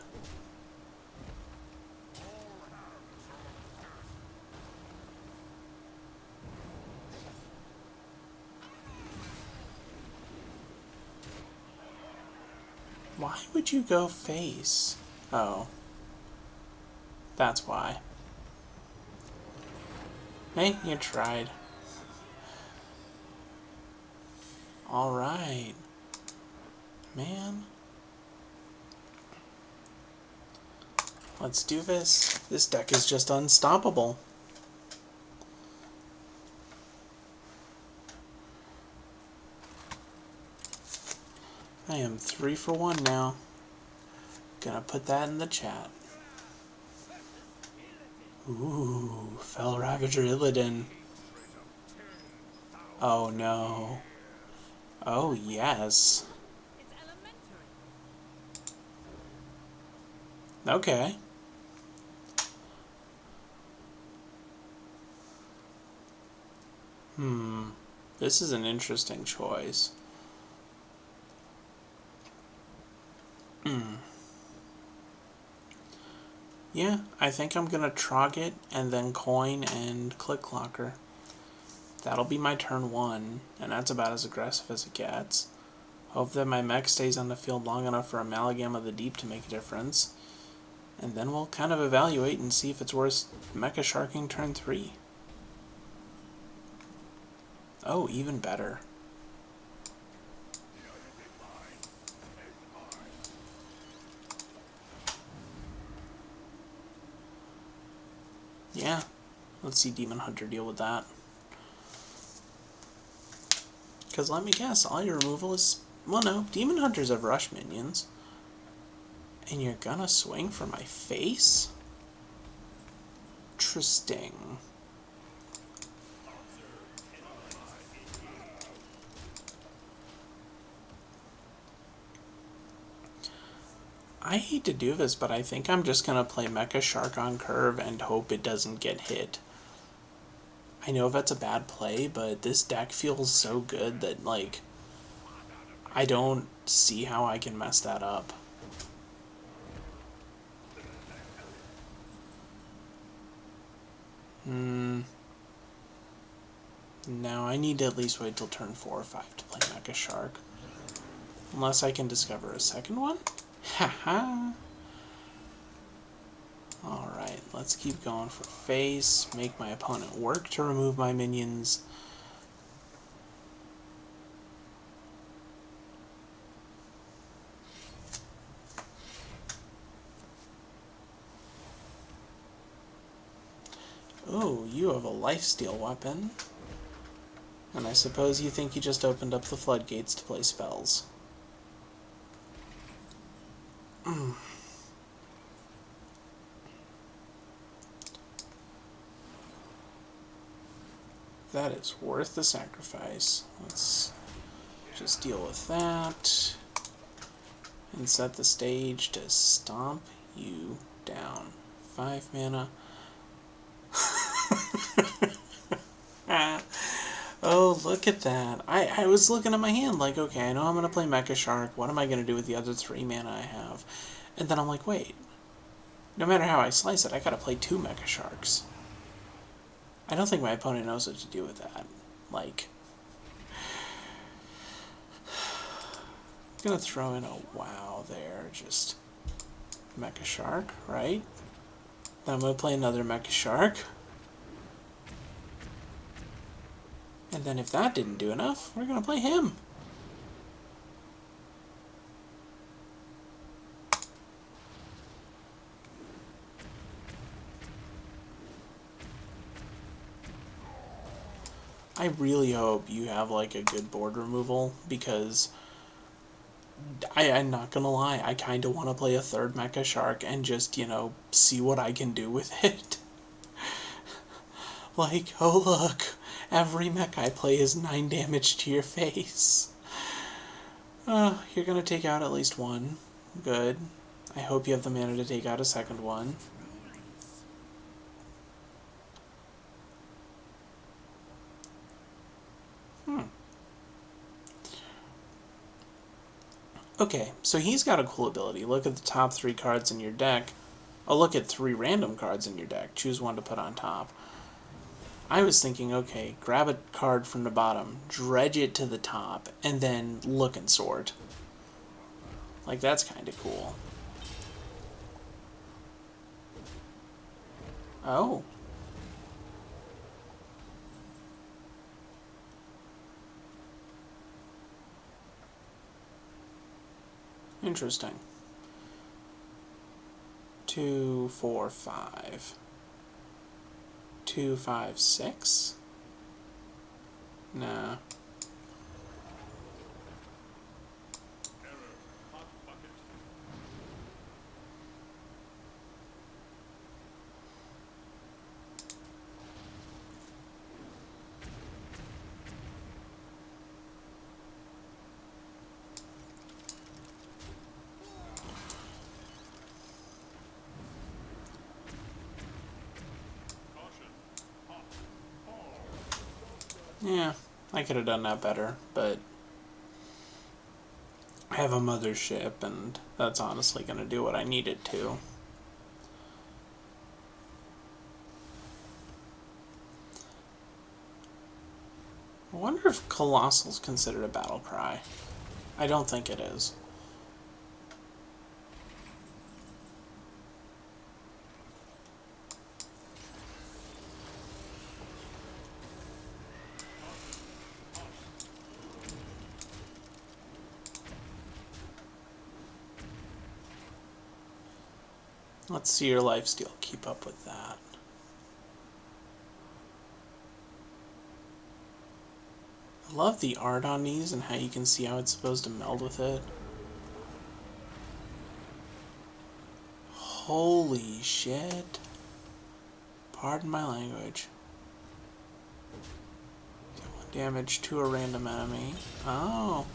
Why would you go face? Oh. That's why. Hey, you tried. Alright. Man. Let's do this. This deck is just unstoppable. I am 3 for 1 now. Gonna put that in the chat. Ooh, Fell Ravager Illidan. Oh no. Oh yes. Okay. This is an interesting choice. Yeah, I think I'm gonna Trog it and then coin and Click Clocker. That'll be my turn 1, and that's about as aggressive as it gets. Hope that my mech stays on the field long enough for Amalgam of the Deep to make a difference. And then we'll kind of evaluate and see if it's worth Mecha Sharking turn 3. Oh, even better. Yeah, let's see Demon Hunter deal with that. Because let me guess, all your removal is... Well, no, Demon Hunters have rush minions. And you're gonna swing for my face? Interesting. I hate to do this, but I think I'm just gonna play Mecha Shark on curve and hope it doesn't get hit. I know that's a bad play, but this deck feels so good that, like, I don't see how I can mess that up. No, I need to at least wait till turn 4 or 5 to play Mecha Shark. Unless I can discover a second one? Haha! Alright, let's keep going for face, make my opponent work to remove my minions. Oh, you have a lifesteal weapon. And I suppose you think you just opened up the floodgates to play spells. That is worth the sacrifice. Let's just deal with that. And set the stage to stomp you down. 5 mana. Oh, look at that. I was looking at my hand like, okay, I know I'm going to play Mecha Shark. What am I going to do with the other 3 mana I have? And then I'm like, wait. No matter how I slice it, I got to play 2 Mecha Sharks. I don't think my opponent knows what to do with that. Like, I'm going to throw in a wow there. Just Mecha Shark, right? Then I'm going to play another Mecha Shark. And then if that didn't do enough, we're going to play him. I really hope you have like a good board removal, because I'm not going to lie, I kind of want to play a 3rd Mecha Shark and just, you know, see what I can do with it. Like, oh look, every mech I play is 9 damage to your face. You're gonna take out at least one. Good. I hope you have the mana to take out a second one. Okay, so he's got a cool ability. Look at the top 3 cards in your deck. Oh, look at 3 random cards in your deck. Choose one to put on top. I was thinking, okay, grab a card from the bottom, dredge it to the top, and then look and sort. Like, that's kind of cool. Oh. Interesting. 2, 4, 5. 2, 5, 6? Nah. Yeah, I could have done that better, but I have a mothership, and that's honestly going to do what I need it to. I wonder if Colossal's considered a battle cry. I don't think it is. Let's see your lifesteal keep up with that. I love the art on these and how you can see how it's supposed to meld with it. Holy shit. Pardon my language. 1 damage to a random enemy. Oh.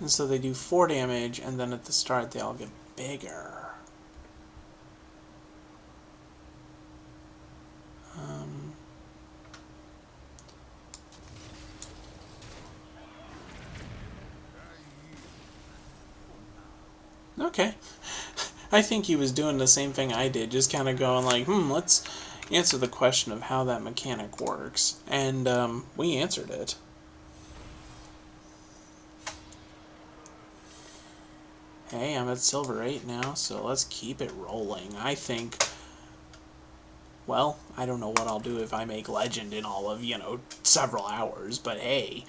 And so they do 4 damage, and then at the start they all get bigger. Okay. I think he was doing the same thing I did, just kind of going like, let's, answer the question of how that mechanic works, and we answered it. Hey, I'm at Silver 8 now, so let's keep it rolling. I think, well, I don't know what I'll do if I make Legend in all of, several hours, but hey.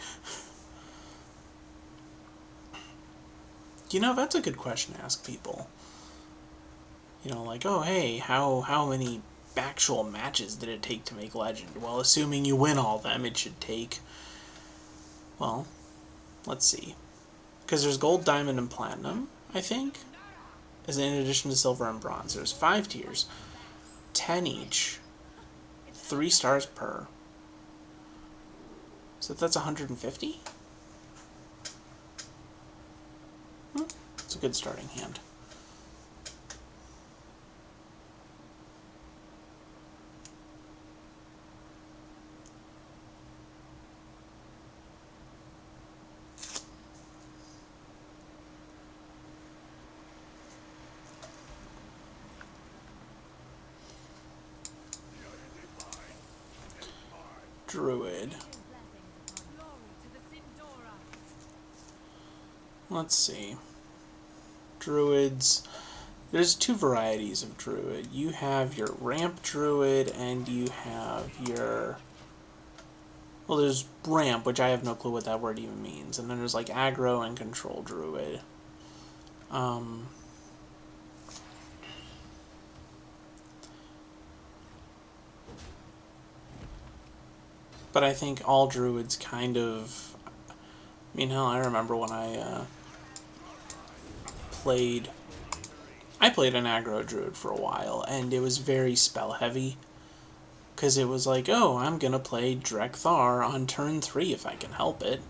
That's a good question to ask people. Like, oh, hey, how many actual matches did it take to make Legend? Well, assuming you win all of them, it should take, well, let's see. Because there's Gold, Diamond, and Platinum, I think, as in addition to Silver and Bronze. There's 5 tiers, 10 each, 3 stars per. So that's 150? It's a good starting hand. Druid. Let's see. Druids. There's 2 varieties of Druid. You have your Ramp Druid and you have your... Well, there's Ramp, which I have no clue what that word even means. And then there's like Aggro and Control Druid. But I think all Druids kind of... hell, I remember when I played an aggro druid for a while, and it was very spell heavy. Because it was like, oh, I'm going to play Drekthar on turn 3 if I can help it.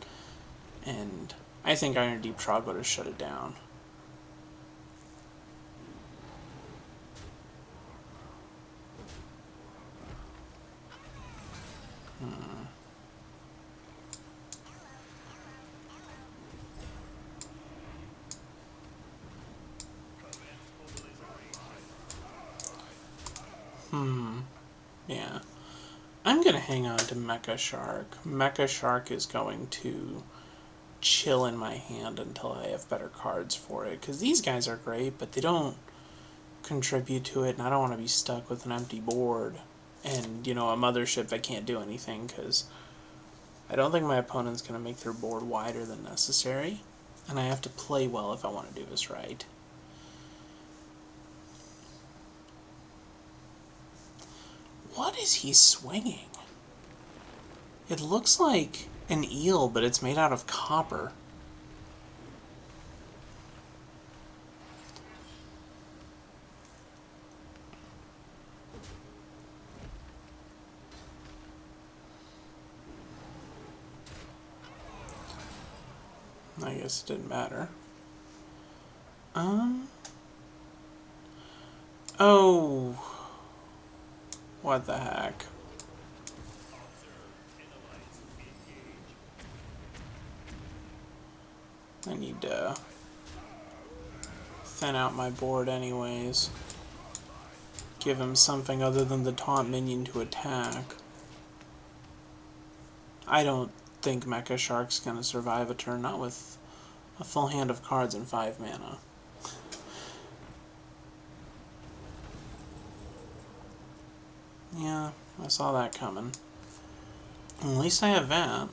And I think Iron Deep Trog would have shut it down. Yeah. I'm going to hang on to Mecha Shark. Mecha Shark is going to chill in my hand until I have better cards for it. Because these guys are great, but they don't contribute to it, and I don't want to be stuck with an empty board. And, a mothership that can't do anything, because I don't think my opponent's going to make their board wider than necessary. And I have to play well if I want to do this right. What is he swinging? It looks like an eel, but it's made out of copper. I guess it didn't matter. Oh. What the heck? I need to thin out my board anyways. Give him something other than the taunt minion to attack. I don't think Mecha Shark's gonna survive a turn, not with a full hand of cards and 5 mana. Yeah, I saw that coming. At least I have that.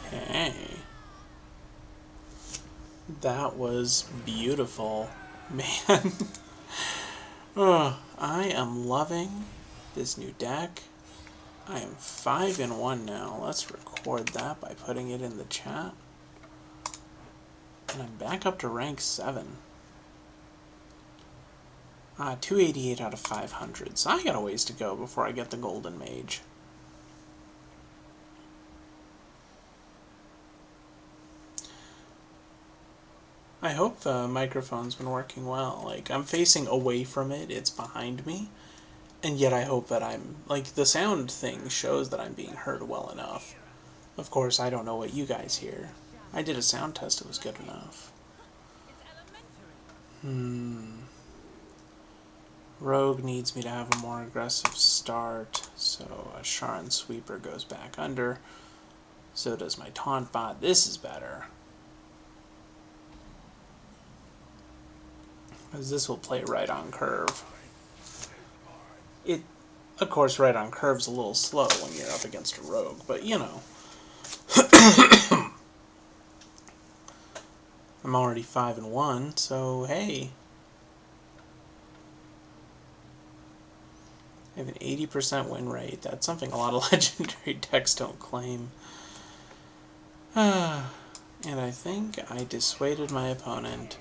Hey. That was beautiful. Man. Oh, I am loving this new deck. I am 5-1 now. Let's record that by putting it in the chat. And I'm back up to rank 7. 288 out of 500. So I got a ways to go before I get the Golden Mage. I hope the microphone's been working well. Like, I'm facing away from it. It's behind me. And yet I hope that I'm, like, the sound thing shows that I'm being heard well enough. Of course, I don't know what you guys hear. I did a sound test, it was good enough. Rogue needs me to have a more aggressive start, so a Sharon Sweeper goes back under. So does my Taunt Bot. This is better. Because this will play right on curve. It, of course, right on curve's a little slow when you're up against a Rogue, but you know. I'm already 5-1, so hey. I have an 80% win rate. That's something a lot of legendary decks don't claim. And I think I dissuaded my opponent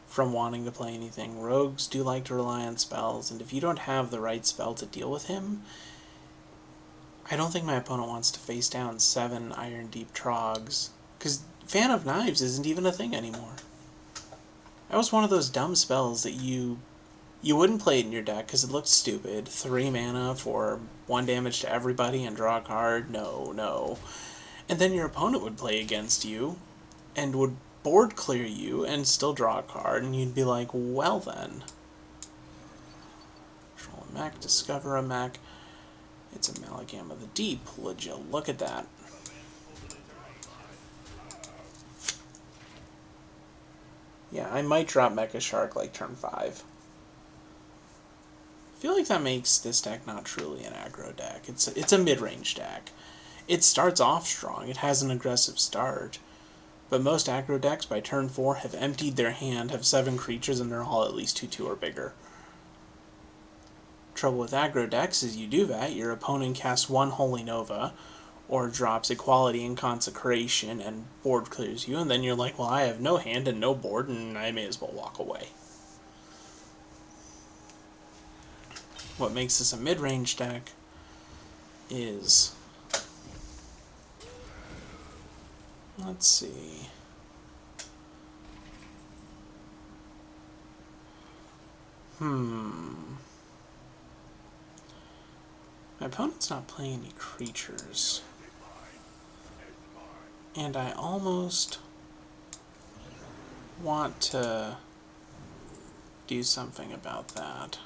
from wanting to play anything. Rogues do like to rely on spells, and if you don't have the right spell to deal with him, I don't think my opponent wants to face down 7 Iron Deep Trogs, because Fan of Knives isn't even a thing anymore. That was one of those dumb spells that you wouldn't play it in your deck because it looked stupid. 3 mana for 1 damage to everybody and draw a card. No, no. And then your opponent would play against you and would board clear you and still draw a card, and you'd be like, well then. Control a mech, discover a mech. It's a Amalgam of the Deep. Would you look at that? Yeah, I might drop Mecha Shark like turn 5. I feel like that makes this deck not truly an aggro deck. It's a mid-range deck. It starts off strong. It has an aggressive start. But most aggro decks by turn 4 have emptied their hand, have 7 creatures, and they're all at least 2/2 or bigger. Trouble with aggro decks is you do that, your opponent casts 1 Holy Nova, or drops Equality and Consecration and board clears you, and then you're like, well, I have no hand and no board, and I may as well walk away. What makes this a mid-range deck is... let's see... My opponent's not playing any creatures. And I almost want to do something about that.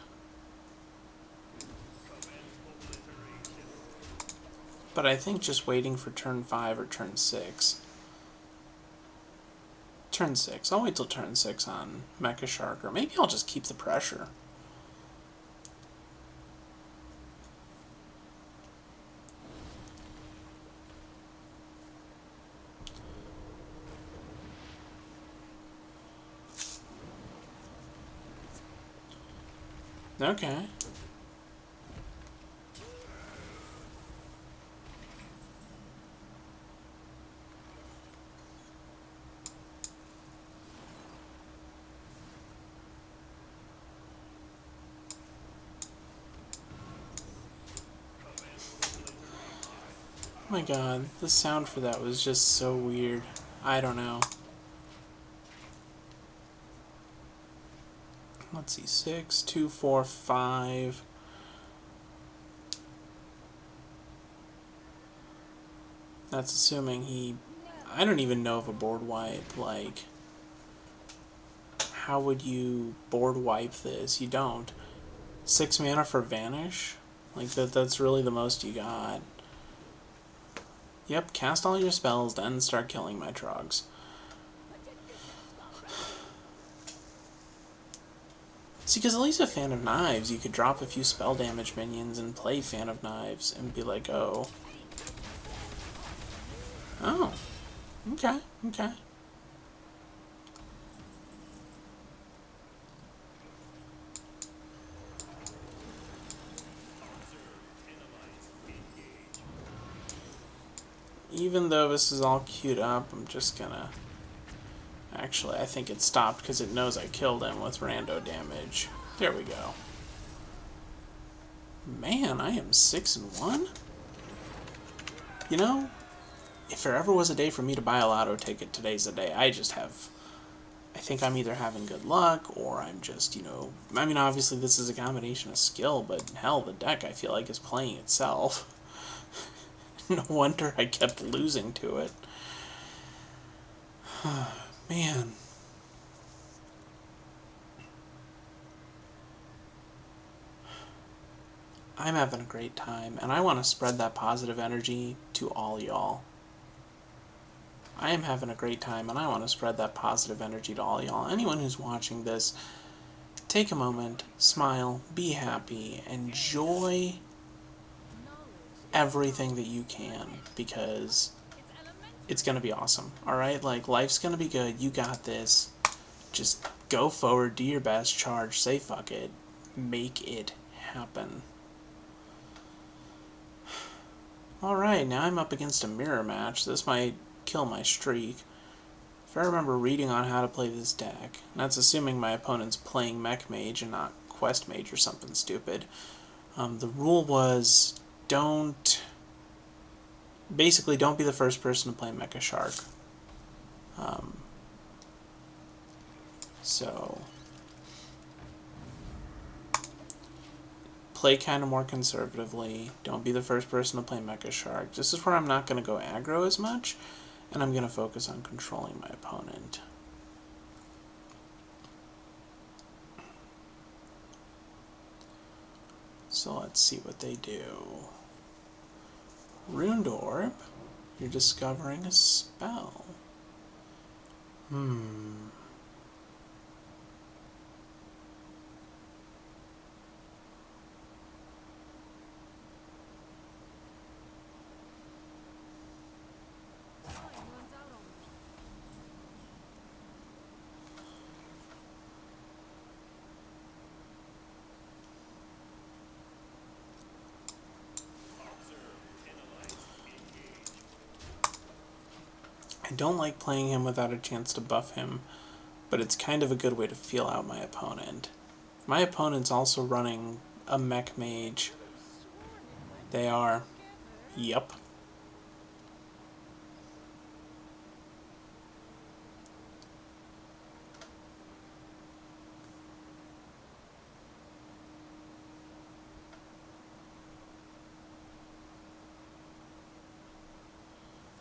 But I think just waiting for turn 5 or turn 6. Turn 6. I'll wait till turn 6 on Mecha Shark, or maybe I'll just keep the pressure. Okay. Oh my god, the sound for that was just so weird. I don't know. Let's see, 6, 2, 4, 5. That's assuming he... I don't even know if a board wipe, like... how would you board wipe this? You don't. 6 mana for Vanish? Like, that's really the most you got. Yep, cast all your spells, then start killing my Trogs. See, because at least with Fan of Knives, you could drop a few spell damage minions and play Fan of Knives and be like, oh. Oh. Okay, okay. Even though this is all queued up, I'm just gonna... Actually, I think it stopped because it knows I killed him with rando damage. There we go. Man, I am 6-1? You know, if there ever was a day for me to buy a lotto ticket, today's the day. I I think I'm either having good luck or I'm just, I mean, obviously this is a combination of skill, but hell, the deck I feel like is playing itself. No wonder I kept losing to it. Man. I'm having a great time, and I want to spread that positive energy to all y'all. I am having a great time, and I want to spread that positive energy to all y'all. Anyone who's watching this, take a moment, smile, be happy, enjoy everything that you can, because it's going to be awesome, alright? Like, life's going to be good, you got this. Just go forward, do your best, charge, say fuck it, make it happen. Alright, now I'm up against a mirror match. This might kill my streak. If I remember reading on how to play this deck, and that's assuming my opponent's playing Mech Mage and not Quest Mage or something stupid, the rule was basically don't be the first person to play Mecha Shark. So play kind of more conservatively. Don't be the first person to play Mecha Shark. This is where I'm not going to go aggro as much, and I'm going to focus on controlling my opponent. So let's see what they do. Runed Orb. You're discovering a spell. I don't like playing him without a chance to buff him, but it's kind of a good way to feel out my opponent. My opponent's also running a Mech Mage. They are. Yep.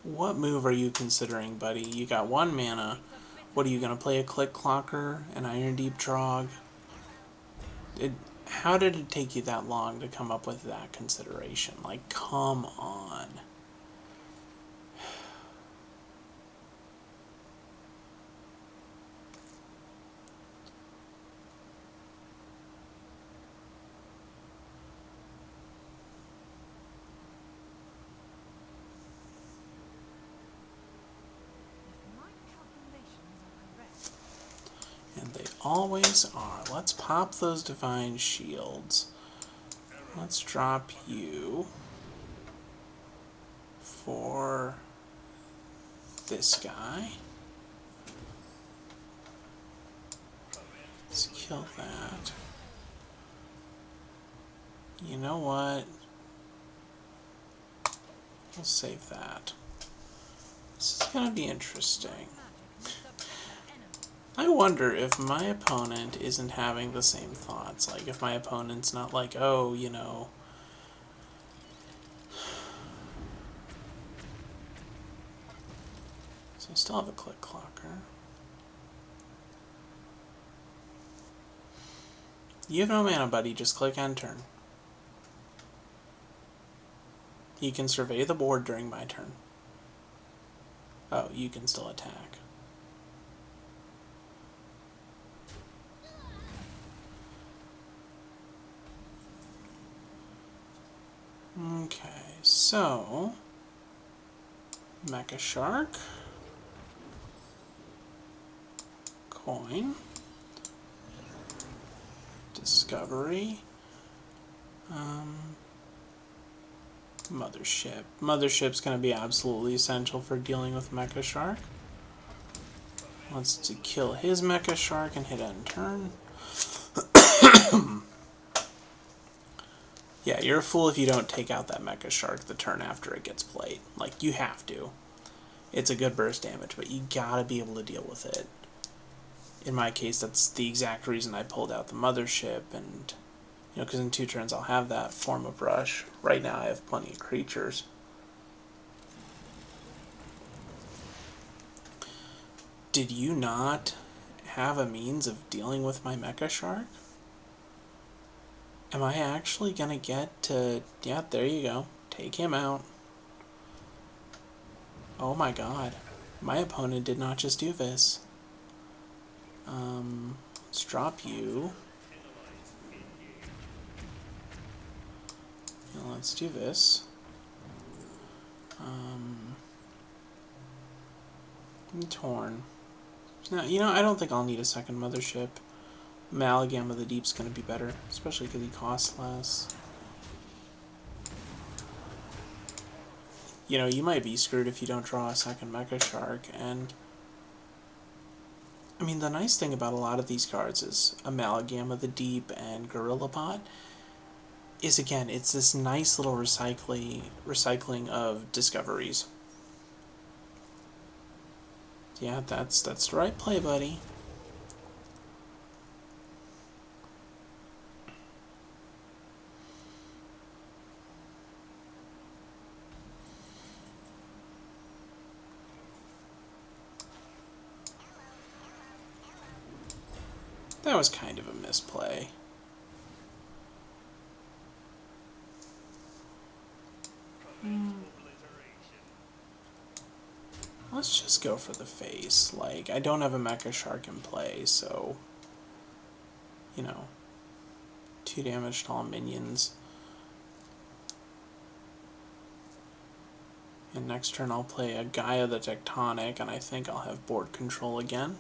What move are you considering, buddy? You got 1 mana. What are you going to play, a Click Clocker, an Iron Deep Trog? How did it take you that long to come up with that consideration? Like, come on. And they always are. Let's pop those Divine Shields. Let's drop you for this guy. Let's kill that. You know what? We'll save that. This is going to be interesting. I wonder if my opponent isn't having the same thoughts. Like, if my opponent's not like, oh, So I still have a Click Clocker. You have no mana, buddy. Just click end turn. You can survey the board during my turn. Oh, you can still attack. Okay, so Mecha Shark, coin, discovery, Mothership. Mothership's going to be absolutely essential for dealing with Mecha Shark. Wants to kill his Mecha Shark and hit end turn. Yeah, you're a fool if you don't take out that Mecha Shark the turn after it gets played. Like, you have to. It's a good burst damage, but you gotta be able to deal with it. in my case, that's the exact reason I pulled out the mothership, and, you know, because in 2 turns I'll have that form of rush. Right now I have plenty of creatures. Did you not have a means of dealing with my mecha shark? Am I actually gonna get to... Yeah, there you go. Take him out. Oh my god. My opponent did not just do this. Let's drop you. Now let's do this. Torn. Now, you know, I don't think I'll need a second mothership. Amalgam of the Deep's going to be better, especially because he costs less. You know, you might be screwed if you don't draw a second Mecha Shark, and... I mean, the nice thing about a lot of these cards is Amalgam of the Deep and Gorilla Bot is, again, it's this nice little recycling of discoveries. Yeah, that's the right play, buddy. That was kind of a misplay. Let's just go for the face. Like, I don't have a Mecha Shark in play, so... You know... 2 damage to all minions. And next turn I'll play a Gaia the Tectonic, and I think I'll have board control again.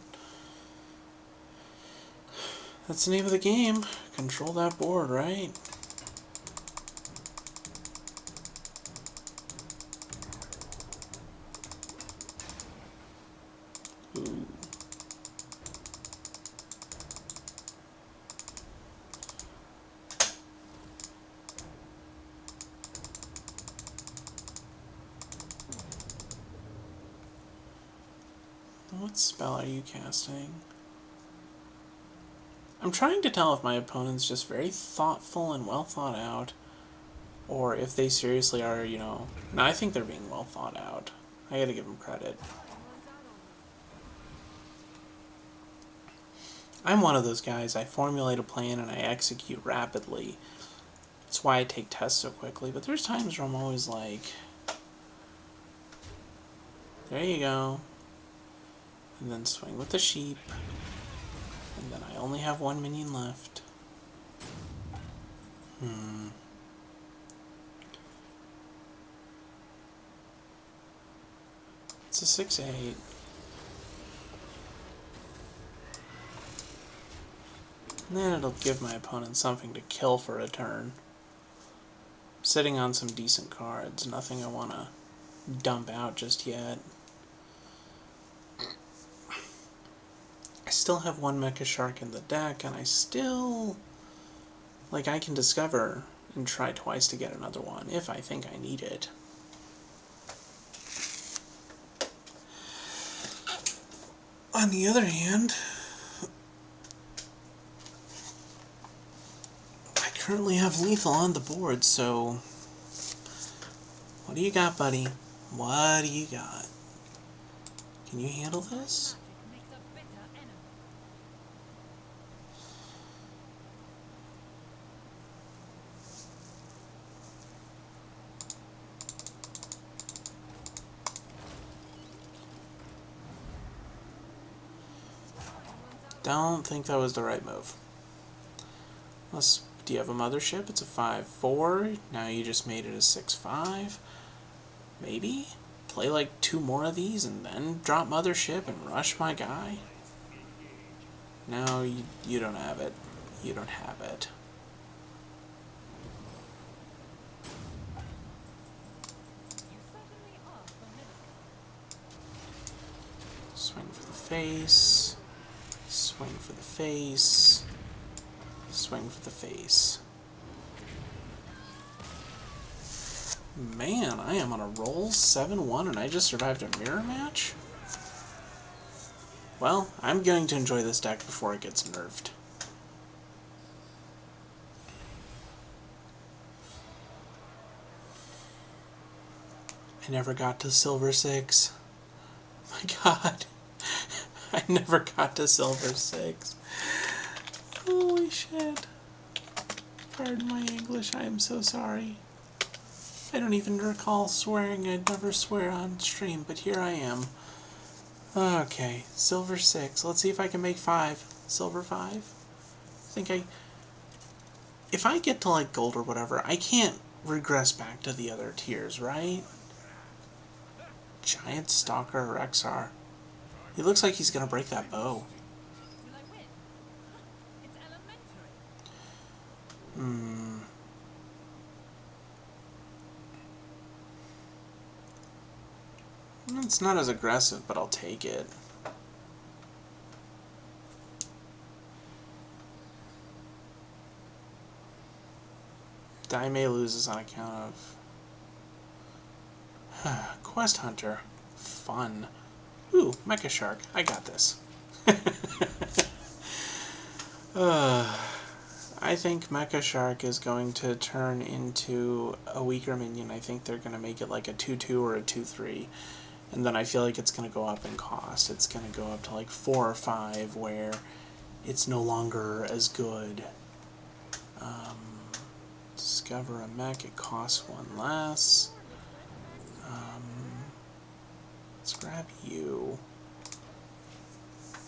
That's the name of the game. Control that board, right? Ooh. What spell are you casting? I'm trying to tell if my opponent's just very thoughtful and well thought out, or if they seriously are, you know... No, I think they're being well thought out. I gotta give them credit. I'm one of those guys. I formulate a plan and I execute rapidly. That's why I take tests so quickly, but there's times where I'm always like... There you go. And then swing with the sheep. And then I only have 1 minion left. It's a 6/8. And then it'll give my opponent something to kill for a turn. Sitting on some decent cards, nothing I want to dump out just yet. I still have 1 Mecha Shark in the deck, and I still... Like, I can discover and try twice to get another one, if I think I need it. On the other hand, I currently have lethal on the board, so... What do you got, buddy? What do you got? Can you handle this? Don't think that was the right move. Unless, do you have a mothership? It's a 5/4. Now you just made it a 6/5. Maybe? Play like 2 more of these and then drop mothership and rush my guy? No, you don't have it. You don't have it. Swing for the face. Swing for the face. Swing for the face. Man, I am on a roll. 7-1, and I just survived a mirror match? Well, I'm going to enjoy this deck before it gets nerfed. I never got to Silver 6. My god. I never got to Silver 6. Holy shit. Pardon my English, I am so sorry. I don't even recall swearing. I'd never swear on stream, but here I am. Okay, Silver 6. Let's see if I can make 5. Silver 5? If I get to, like, gold or whatever, I can't regress back to the other tiers, right? Giant Stalker Rexar. He looks like he's gonna break that bow. It's not as aggressive, but I'll take it. Daimei loses on account of... Quest Hunter. Fun. Ooh, Mecha Shark. I got this. I think Mecha Shark is going to turn into a weaker minion. I think they're going to make it like a 2-2 or a 2-3. And then I feel like it's going to go up in cost. It's going to go up to like 4 or 5, where it's no longer as good. Discover a mech, it costs 1 less. Let's grab you.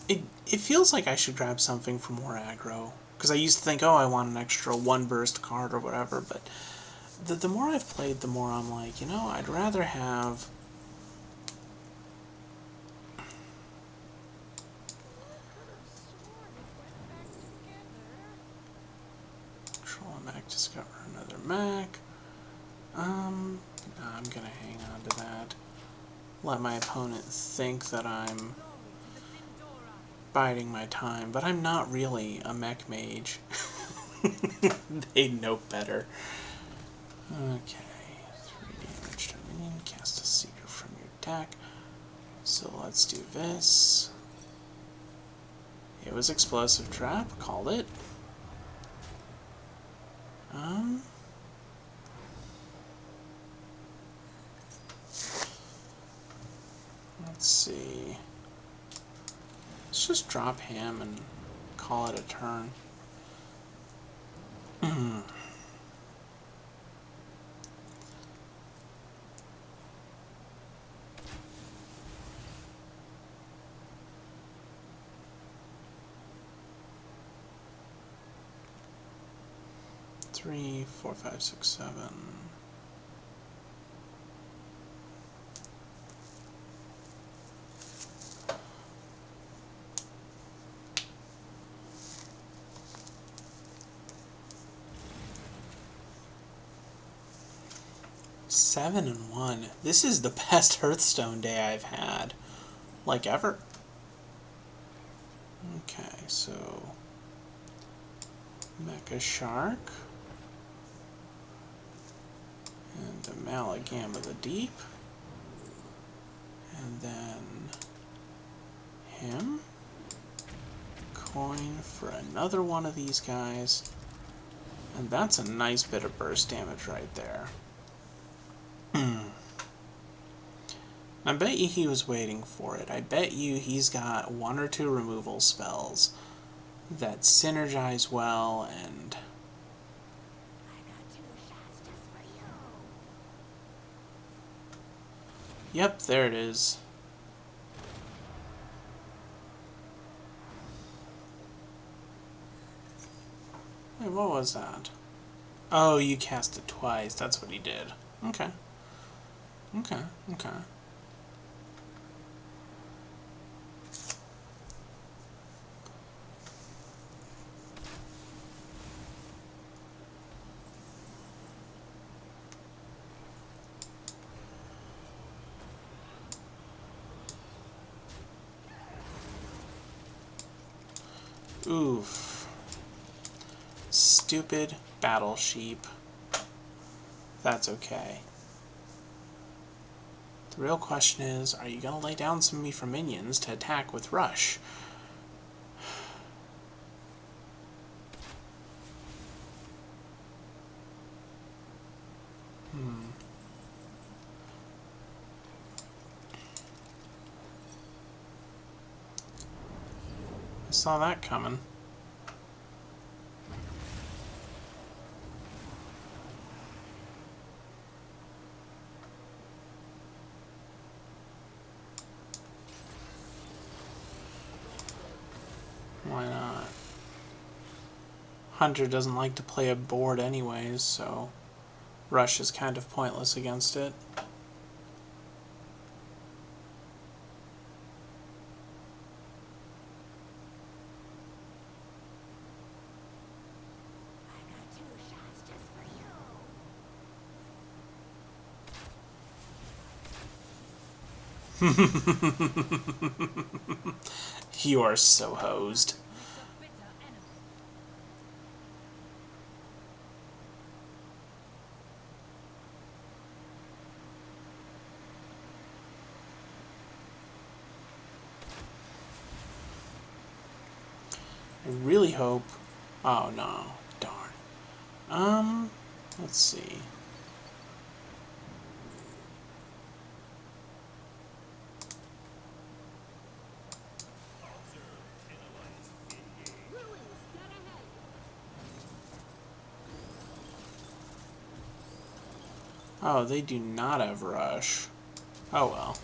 It feels like I should grab something for more aggro. Because I used to think, oh, I want an extra 1 burst card or whatever, but the more I've played, the more I'm like, you know, I'd rather have... Control a mech, discover another mech. No, I'm gonna hang on to that. Let my opponent think that I'm biding my time, but I'm not really a mech mage. They know better. Okay, 3 damage to minion, cast a Seeker from your deck. So let's do this. It was Explosive Trap, called it. Let's see. Let's just drop him and call it a turn. 3, 4, 5, 6, 7. Seven and 1. This is the best Hearthstone day I've had, like, ever. Okay, so Mecha Shark and Amalgam the Deep, and then him. Coin for another one of these guys, and that's a nice bit of burst damage right there. I bet you he was waiting for it. I bet you he's got 1 or 2 removal spells that synergize well, and yep, there it is. Wait, what was that? Oh, you cast it twice. That's what he did. Okay. Okay, okay. Oof. Stupid battle sheep. That's okay. The real question is, are you going to lay down some of me for minions to attack with Rush? I saw that coming. Why not? Hunter doesn't like to play a board anyways, so Rush is kind of pointless against it. You are so hosed. I really hope... Oh no, darn. Let's see. Oh, they do not have Rush. Oh well.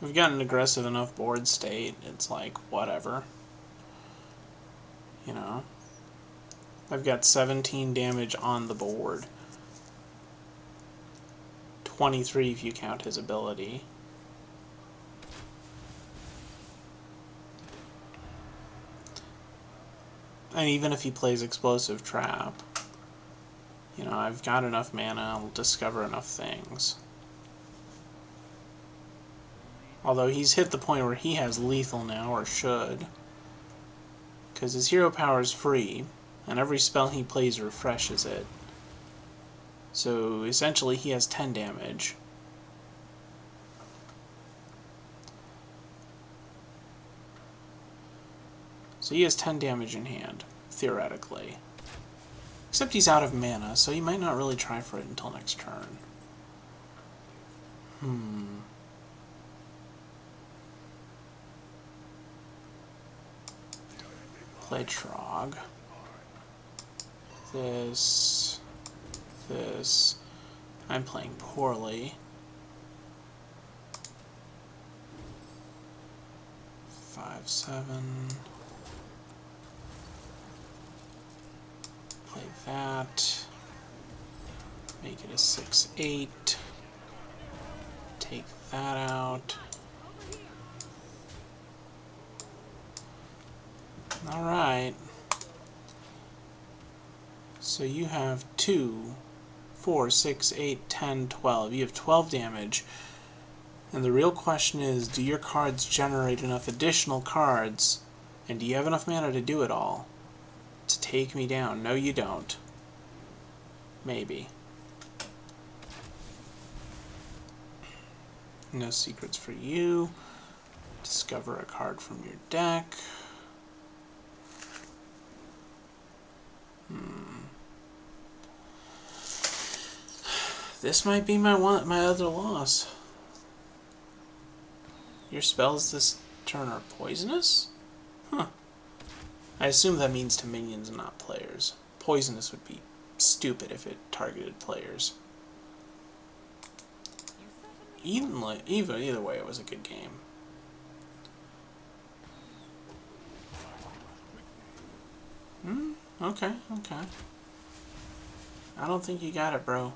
We've got an aggressive enough board state, it's like, whatever. You know? I've got 17 damage on the board. 23 if you count his ability. And even if he plays Explosive Trap, you know, I've got enough mana, I'll discover enough things. Although he's hit the point where he has lethal now, or should. Because his hero power is free, and every spell he plays refreshes it. So essentially he has 10 damage. So he has 10 damage in hand, theoretically. Except he's out of mana, so he might not really try for it until next turn. Play Trog. This. I'm playing poorly. 5/7. Play that. Make it a 6/8. Take that out. Alright. So you have 2, 4, 6, 8, 10, 12. You have 12 damage. And the real question is, do your cards generate enough additional cards? And do you have enough mana to do it all? To take me down? No, you don't. Maybe. No secrets for you. Discover a card from your deck. This might be my other loss. Your spells this turn are poisonous? Huh. I assume that means to minions and not players. Poisonous would be stupid if it targeted players. Either way, it was a good game. Okay. I don't think you got it, bro.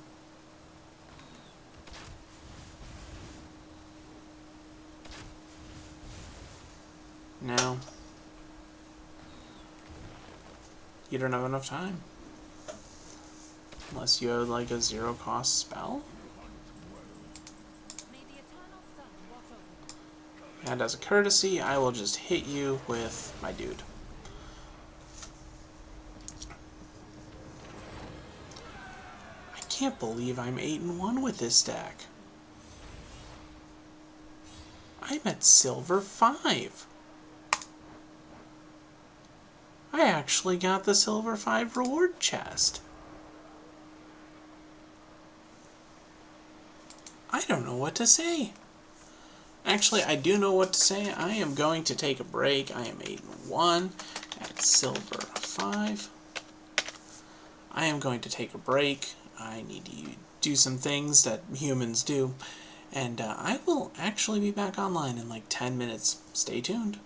No. You don't have enough time. Unless you have like a 0-cost spell. And as a courtesy, I will just hit you with my dude. I can't believe I'm 8-1 with this deck. I'm at silver 5. I actually got the silver 5 reward chest. I don't know what to say. Actually, I do know what to say. I am going to take a break. I am 8-1 at silver 5. I am going to take a break. I need to do some things that humans do. And I will actually be back online in like 10 minutes. Stay tuned.